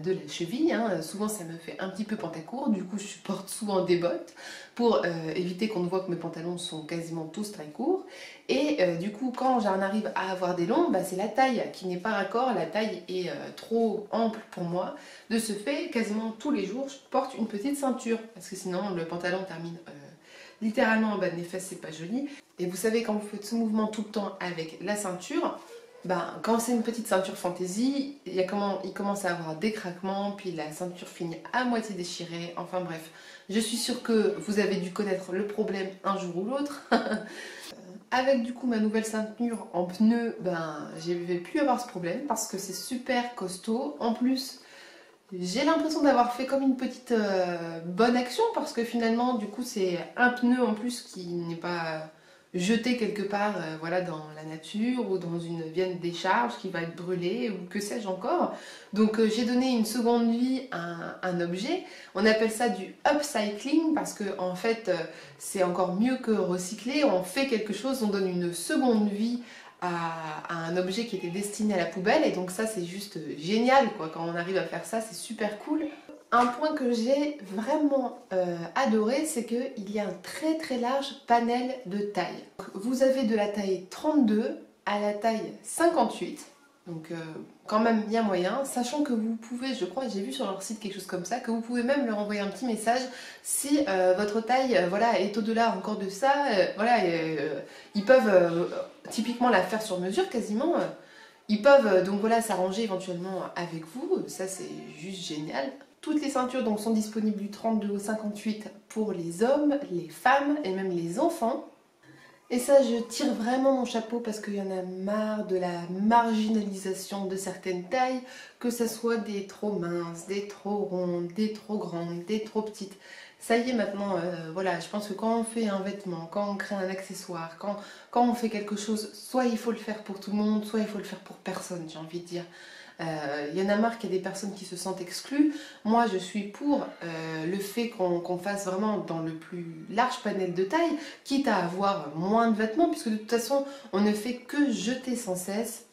A: de la cheville, hein. Souvent ça me fait un petit peu pantacourt, du coup je porte souvent des bottes pour éviter qu'on ne voit que mes pantalons sont quasiment tous très courts. Et du coup quand j'en arrive à avoir des longs, c'est la taille qui n'est pas raccord, la taille est trop ample pour moi. De ce fait, quasiment tous les jours je porte une petite ceinture, parce que sinon le pantalon termine littéralement en bas de mes fesses, c'est pas joli. Et vous savez, quand vous faites ce mouvement tout le temps avec la ceinture, quand c'est une petite ceinture fantaisie, il commence à avoir des craquements, puis la ceinture finit à moitié déchirée, enfin bref. Je suis sûre que vous avez dû connaître le problème un jour ou l'autre. Avec du coup ma nouvelle ceinture en pneu, je ne vais plus avoir ce problème parce que c'est super costaud. En plus, j'ai l'impression d'avoir fait comme une petite bonne action parce que finalement, du coup, c'est un pneu en plus qui n'est pas jeté quelque part voilà, dans la nature ou dans une vienne décharge qui va être brûlée ou que sais-je encore. Donc j'ai donné une seconde vie à un objet. On appelle ça du upcycling parce que en fait, c'est encore mieux que recycler. On fait quelque chose, on donne une seconde vie à un objet qui était destiné à la poubelle, et donc ça c'est juste génial quoi. Quand on arrive à faire ça, c'est super cool. Un point que j'ai vraiment adoré, c'est qu'il y a un très très large panel de taille. Vous avez de la taille 32 à la taille 58, donc quand même bien moyen, sachant que vous pouvez, je crois, j'ai vu sur leur site quelque chose comme ça, que vous pouvez même leur envoyer un petit message si votre taille voilà, est au-delà encore de ça. Ils peuvent typiquement la faire sur mesure quasiment. Ils peuvent donc voilà s'arranger éventuellement avec vous, ça c'est juste génial. Toutes les ceintures donc sont disponibles du 32 au 58 pour les hommes, les femmes et même les enfants. Et ça, je tire vraiment mon chapeau parce qu'il y en a marre de la marginalisation de certaines tailles, que ce soit des trop minces, des trop rondes, des trop grandes, des trop petites. Ça y est maintenant, voilà, je pense que quand on fait un vêtement, quand on crée un accessoire, quand on fait quelque chose, soit il faut le faire pour tout le monde, soit il faut le faire pour personne, j'ai envie de dire. Il y en a marre qu'il y a des personnes qui se sentent exclues. Moi, je suis pour le fait qu'on fasse vraiment dans le plus large panel de taille, quitte à avoir moins de vêtements, puisque de toute façon, on ne fait que jeter sans cesse.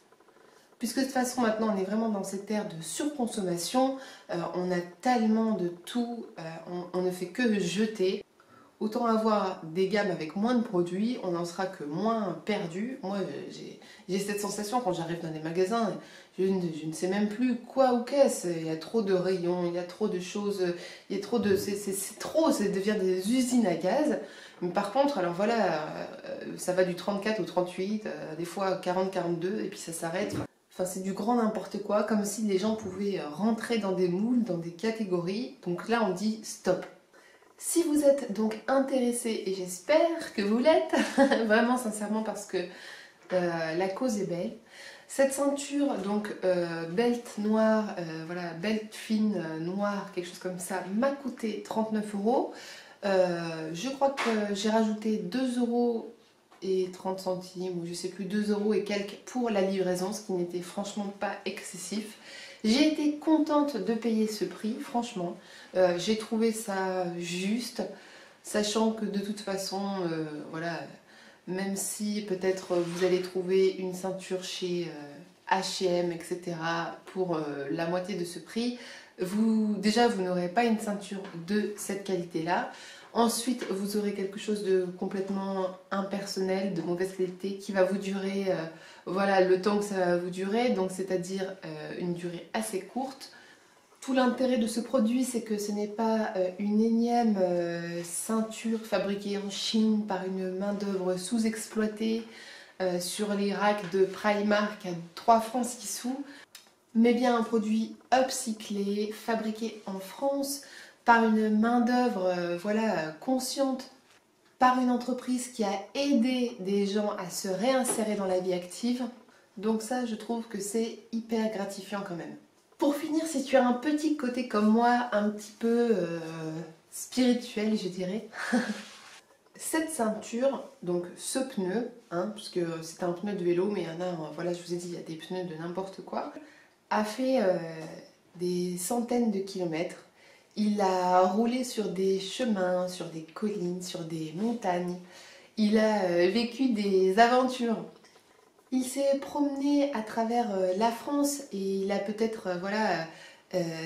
A: Puisque de toute façon, maintenant, on est vraiment dans cette ère de surconsommation. On a tellement de tout, on ne fait que jeter. Autant avoir des gammes avec moins de produits, on n'en sera que moins perdu. Moi, j'ai cette sensation quand j'arrive dans des magasins, je ne sais même plus quoi ou qu'est-ce. Il y a trop de rayons, il y a trop de choses, il y a trop de... C'est trop, ça devient des usines à gaz. Mais par contre, alors voilà, ça va du 34 au 38, des fois 40-42, et puis ça s'arrête. Enfin, c'est du grand n'importe quoi, comme si les gens pouvaient rentrer dans des moules, dans des catégories. Donc là, on dit stop. Si vous êtes donc intéressé, et j'espère que vous l'êtes, vraiment sincèrement parce que la cause est belle, cette ceinture, donc belt noire, voilà, belt fine noire, quelque chose comme ça, m'a coûté 39 euros. Je crois que j'ai rajouté 2 euros et 30 centimes, ou je sais plus, 2 euros et quelques pour la livraison, ce qui n'était franchement pas excessif. J'ai été contente de payer ce prix, franchement. J'ai trouvé ça juste, sachant que de toute façon, voilà, même si peut-être vous allez trouver une ceinture chez H&M, etc., pour la moitié de ce prix, déjà, vous n'aurez pas une ceinture de cette qualité-là. Ensuite, vous aurez quelque chose de complètement impersonnel, de mauvaise qualité, qui va vous durer voilà, le temps que ça va vous durer, donc c'est-à-dire une durée assez courte. Tout l'intérêt de ce produit, c'est que ce n'est pas une énième ceinture fabriquée en Chine par une main-d'œuvre sous-exploitée sur les racks de Primark à 3 francs 6 sous, mais bien un produit upcyclé, fabriqué en France par une main-d'œuvre voilà, consciente, par une entreprise qui a aidé des gens à se réinsérer dans la vie active. Donc ça, je trouve que c'est hyper gratifiant quand même. Pour finir, si tu as un petit côté comme moi, un petit peu spirituel, je dirais, cette ceinture, donc ce pneu, puisque c'est un pneu de vélo, mais il y en a, voilà, je vous ai dit, il y a des pneus de n'importe quoi, a fait des centaines de kilomètres. Il a roulé sur des chemins, sur des collines, sur des montagnes. Il a vécu des aventures. Il s'est promené à travers la France et il a peut-être voilà,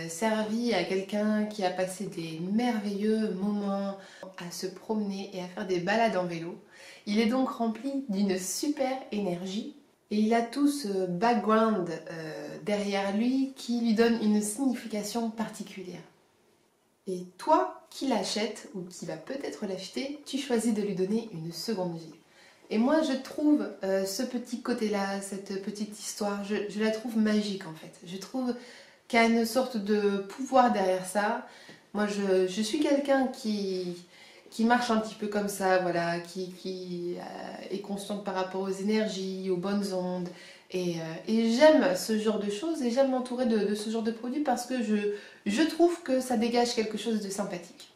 A: servi à quelqu'un qui a passé des merveilleux moments à se promener et à faire des balades en vélo. Il est donc rempli d'une super énergie et il a tout ce background derrière lui qui lui donne une signification particulière. Et toi qui l'achètes ou qui va peut-être l'acheter, tu choisis de lui donner une seconde vie. Et moi, je trouve ce petit côté-là, cette petite histoire, je la trouve magique en fait. Je trouve qu'il y a une sorte de pouvoir derrière ça. Moi, je suis quelqu'un qui marche un petit peu comme ça, voilà, qui est consciente par rapport aux énergies, aux bonnes ondes. Et j'aime ce genre de choses et j'aime m'entourer de ce genre de produits parce que je trouve que ça dégage quelque chose de sympathique.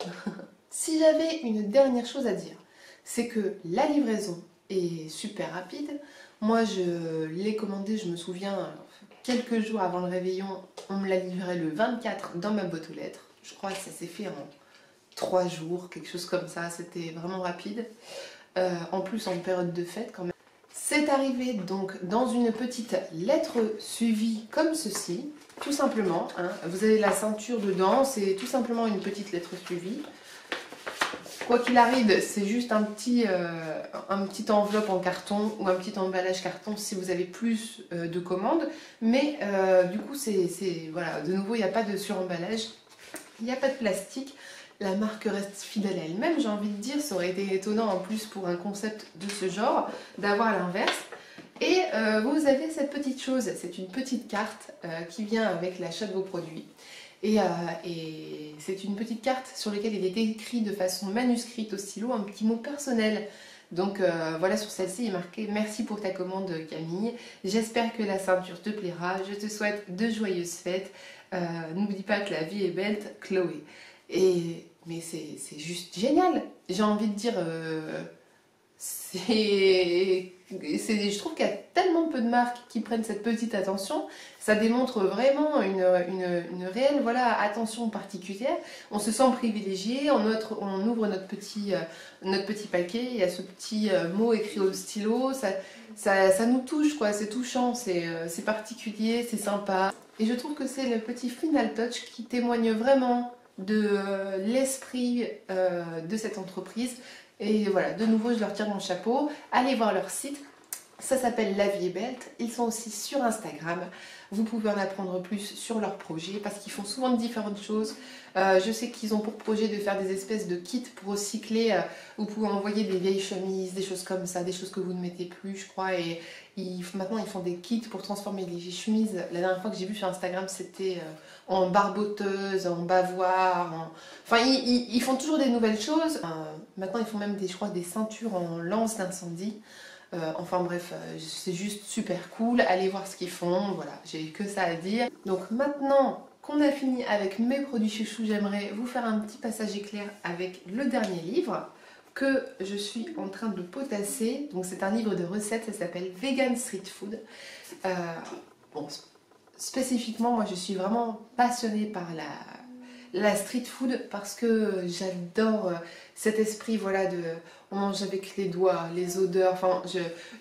A: Si j'avais une dernière chose à dire, c'est que la livraison est super rapide. Moi, je l'ai commandé, je me souviens, quelques jours avant le réveillon, on me l'a livré le 24 dans ma boîte aux lettres. Je crois que ça s'est fait en 3 jours, quelque chose comme ça, c'était vraiment rapide. En plus, en période de fête quand même. C'est arrivé donc dans une petite lettre suivie comme ceci, tout simplement. Hein. Vous avez la ceinture dedans, c'est tout simplement une petite lettre suivie. Quoi qu'il arrive, c'est juste un petit enveloppe en carton ou un petit emballage carton si vous avez plus de commandes. Mais du coup, voilà, de nouveau, il n'y a pas de suremballage, il n'y a pas de plastique. La marque reste fidèle à elle-même, j'ai envie de dire. Ça aurait été étonnant en plus pour un concept de ce genre d'avoir l'inverse. Et vous avez cette petite chose, c'est une petite carte qui vient avec l'achat de vos produits. Et c'est une petite carte sur laquelle il est écrit de façon manuscrite au stylo un petit mot personnel. Donc voilà, sur celle-ci il est marqué « Merci pour ta commande Camille, j'espère que la ceinture te plaira, je te souhaite de joyeuses fêtes, n'oublie pas que la vie est belle, Chloé ». Mais c'est juste génial, j'ai envie de dire, je trouve qu'il y a tellement peu de marques qui prennent cette petite attention, ça démontre vraiment une réelle voilà, attention particulière. On se sent privilégié, on ouvre notre petit paquet, il y a ce petit mot écrit au stylo, ça nous touche, quoi, c'est touchant, c'est particulier, c'est sympa. Et je trouve que c'est le petit final touch qui témoigne vraiment de l'esprit de cette entreprise. Et voilà, de nouveau, je leur tire mon chapeau. Allez voir leur site. Ça s'appelle La Vie est Belle. Ils sont aussi sur Instagram. Vous pouvez en apprendre plus sur leurs projets parce qu'ils font souvent de différentes choses. Je sais qu'ils ont pour projet de faire des espèces de kits pour recycler. Vous pouvez envoyer des vieilles chemises, des choses comme ça, des choses que vous ne mettez plus, je crois. Et maintenant, ils font des kits pour transformer les vieilles chemises. La dernière fois que j'ai vu sur Instagram, c'était en barboteuse, en bavoir. Enfin, ils font toujours des nouvelles choses. Maintenant, ils font même, je crois, des ceintures en lance d'incendie. Enfin bref, c'est juste super cool, allez voir ce qu'ils font, voilà, j'ai que ça à dire. Donc maintenant qu'on a fini avec mes produits chouchous, j'aimerais vous faire un petit passage éclair avec le dernier livre que je suis en train de potasser. Donc c'est un livre de recettes, ça s'appelle Vegan Street Food. Bon, spécifiquement, moi je suis vraiment passionnée par la street food parce que j'adore cet esprit, voilà, on mange avec les doigts, les odeurs, enfin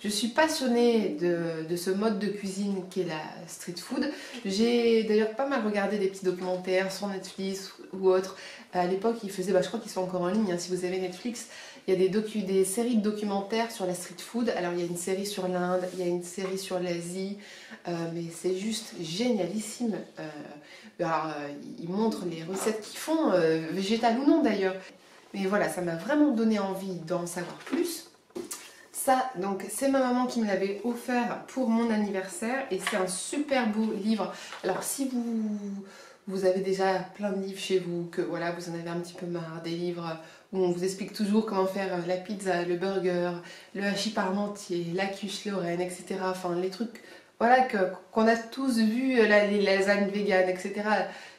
A: je suis passionnée de ce mode de cuisine qui est la street food. J'ai d'ailleurs pas mal regardé des petits documentaires sur Netflix ou autres. À l'époque ils faisaient, je crois qu'ils sont encore en ligne, hein, si vous avez Netflix, il y a des séries de documentaires sur la street food. Alors il y a une série sur l'Inde, il y a une série sur l'Asie, mais c'est juste génialissime. Ils montrent les recettes qu'ils font, végétales ou non d'ailleurs. Mais voilà, ça m'a vraiment donné envie d'en savoir plus. Ça, donc, c'est ma maman qui me l'avait offert pour mon anniversaire et c'est un super beau livre. Alors, si vous avez déjà plein de livres chez vous, que voilà, vous en avez un petit peu marre, des livres où on vous explique toujours comment faire la pizza, le burger, le hachis parmentier, la quiche Lorraine, etc. Enfin, les trucs, voilà, qu'on a tous vu, les lasagnes véganes, etc.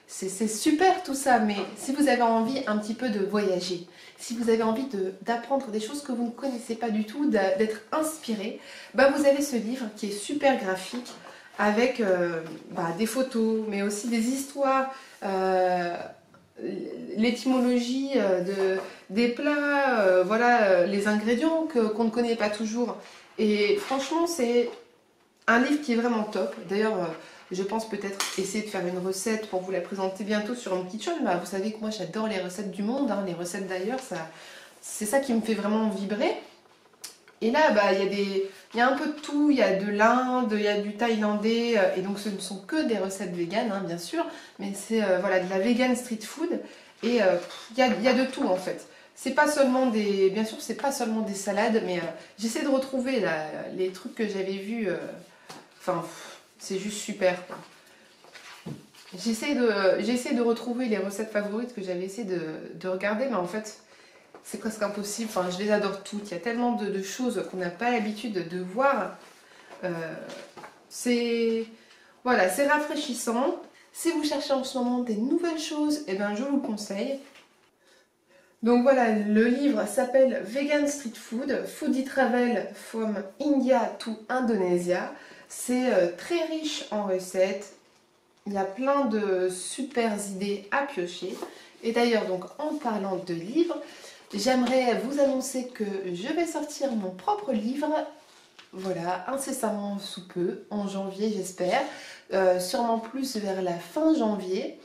A: C'est super tout ça, mais si vous avez envie un petit peu de voyager, si vous avez envie d'apprendre des choses que vous ne connaissez pas du tout, d'être inspiré, vous avez ce livre qui est super graphique avec des photos, mais aussi des histoires, l'étymologie des plats, voilà, les ingrédients qu'on ne connaît pas toujours. Et franchement, c'est Un livre qui est vraiment top. D'ailleurs, je pense peut-être essayer de faire une recette pour vous la présenter bientôt sur Home Kitchen. Bah, vous savez que moi j'adore les recettes du monde, hein, les recettes d'ailleurs, c'est ça qui me fait vraiment vibrer. Et là, bah, il y a un peu de tout, il y a de l'Inde, il y a du thaïlandais, et donc ce ne sont que des recettes véganes, hein, bien sûr, mais c'est voilà, de la vegan street food, et il y a de tout en fait. C'est pas seulement des, bien sûr, c'est pas seulement des salades, mais j'essaie de retrouver là, les trucs que j'avais vus, enfin, c'est juste super, quoi. J'essaie de retrouver les recettes favorites que j'avais essayé de regarder, mais en fait, c'est presque impossible. Enfin, je les adore toutes. Il y a tellement de choses qu'on n'a pas l'habitude de voir. Euh, c'est voilà, c'est rafraîchissant. Si vous cherchez en ce moment des nouvelles choses, eh ben, je vous le conseille. Donc voilà, le livre s'appelle Vegan Street Food, Foodie Travel from India to Indonesia. C'est très riche en recettes. Il y a plein de super idées à piocher. Et d'ailleurs, donc en parlant de livres, j'aimerais vous annoncer que je vais sortir mon propre livre, voilà, incessamment sous peu, en janvier j'espère, sûrement plus vers la fin janvier.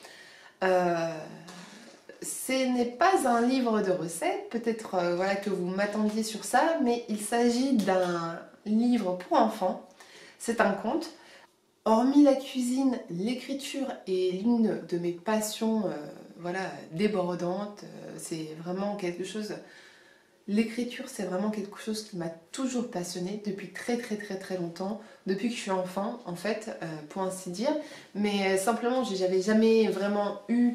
A: Ce n'est pas un livre de recettes, peut-être voilà, que vous m'attendiez sur ça, mais il s'agit d'un livre pour enfants, c'est un conte. Hormis la cuisine, l'écriture est l'une de mes passions voilà, débordantes. C'est vraiment quelque chose. L'écriture, c'est vraiment quelque chose qui m'a toujours passionnée depuis très longtemps, depuis que je suis enfant en fait, pour ainsi dire. Mais simplement, j'avais jamais vraiment eu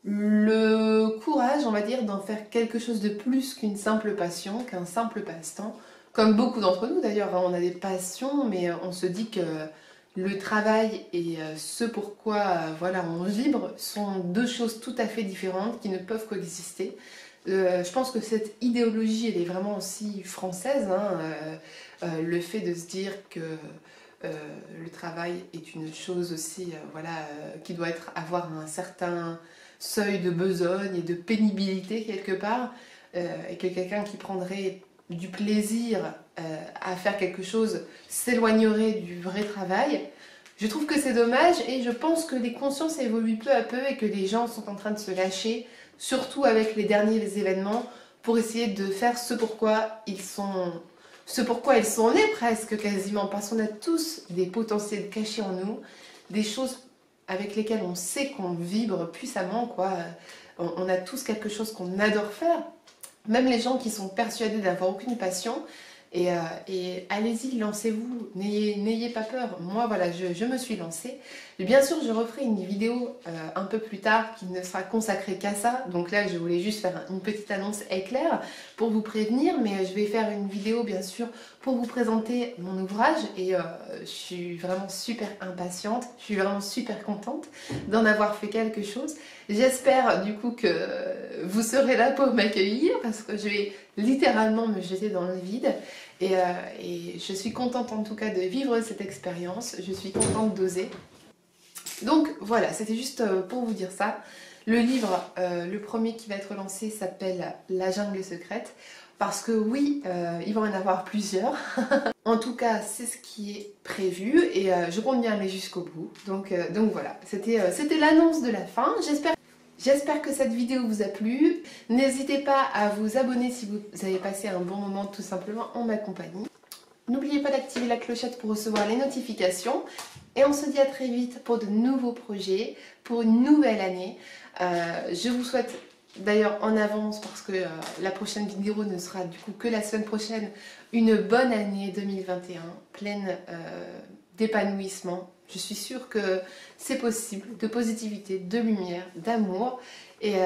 A: le courage, on va dire, d'en faire quelque chose de plus qu'une simple passion, qu'un simple passe-temps. Comme beaucoup d'entre nous d'ailleurs, hein, on a des passions, mais on se dit que le travail et ce pourquoi voilà, on vibre sont deux choses tout à fait différentes qui ne peuvent coexister. Je pense que cette idéologie, elle est vraiment aussi française, hein, le fait de se dire que le travail est une chose aussi voilà, qui doit avoir un certain seuil de besogne et de pénibilité quelque part, et que quelqu'un qui prendrait du plaisir à faire quelque chose s'éloignerait du vrai travail. Je trouve que c'est dommage et je pense que les consciences évoluent peu à peu et que les gens sont en train de se lâcher, surtout avec les derniers événements, pour essayer de faire ce pourquoi ils sont nés presque quasiment, parce qu'on a tous des potentiels cachés en nous, des choses avec lesquelles on sait qu'on vibre puissamment, quoi. On a tous quelque chose qu'on adore faire. Même les gens qui sont persuadés d'avoir aucune passion, et allez-y, lancez-vous, n'ayez pas peur. Moi, voilà, je me suis lancée. Et bien sûr, je referai une vidéo un peu plus tard qui ne sera consacrée qu'à ça. Donc là, je voulais juste faire une petite annonce éclair pour vous prévenir, mais je vais faire une vidéo, bien sûr, pour vous présenter mon ouvrage. Et je suis vraiment super impatiente, je suis vraiment super contente d'en avoir fait quelque chose. J'espère du coup que vous serez là pour m'accueillir, parce que je vais littéralement me jeter dans le vide. Et je suis contente en tout cas de vivre cette expérience, je suis contente d'oser. Donc voilà, c'était juste pour vous dire ça. Le livre, le premier qui va être lancé s'appelle La jungle secrète, parce que oui, il va en avoir plusieurs. En tout cas, c'est ce qui est prévu et je compte bien aller jusqu'au bout. Donc voilà, c'était l'annonce de la fin. J'espère que cette vidéo vous a plu. N'hésitez pas à vous abonner si vous avez passé un bon moment tout simplement en ma compagnie. N'oubliez pas d'activer la clochette pour recevoir les notifications. Et on se dit à très vite pour de nouveaux projets, pour une nouvelle année. Je vous souhaite d'ailleurs en avance, parce que la prochaine vidéo ne sera du coup que la semaine prochaine, une bonne année 2021, pleine d'épanouissement. Je suis sûre que c'est possible, de positivité, de lumière, d'amour. Et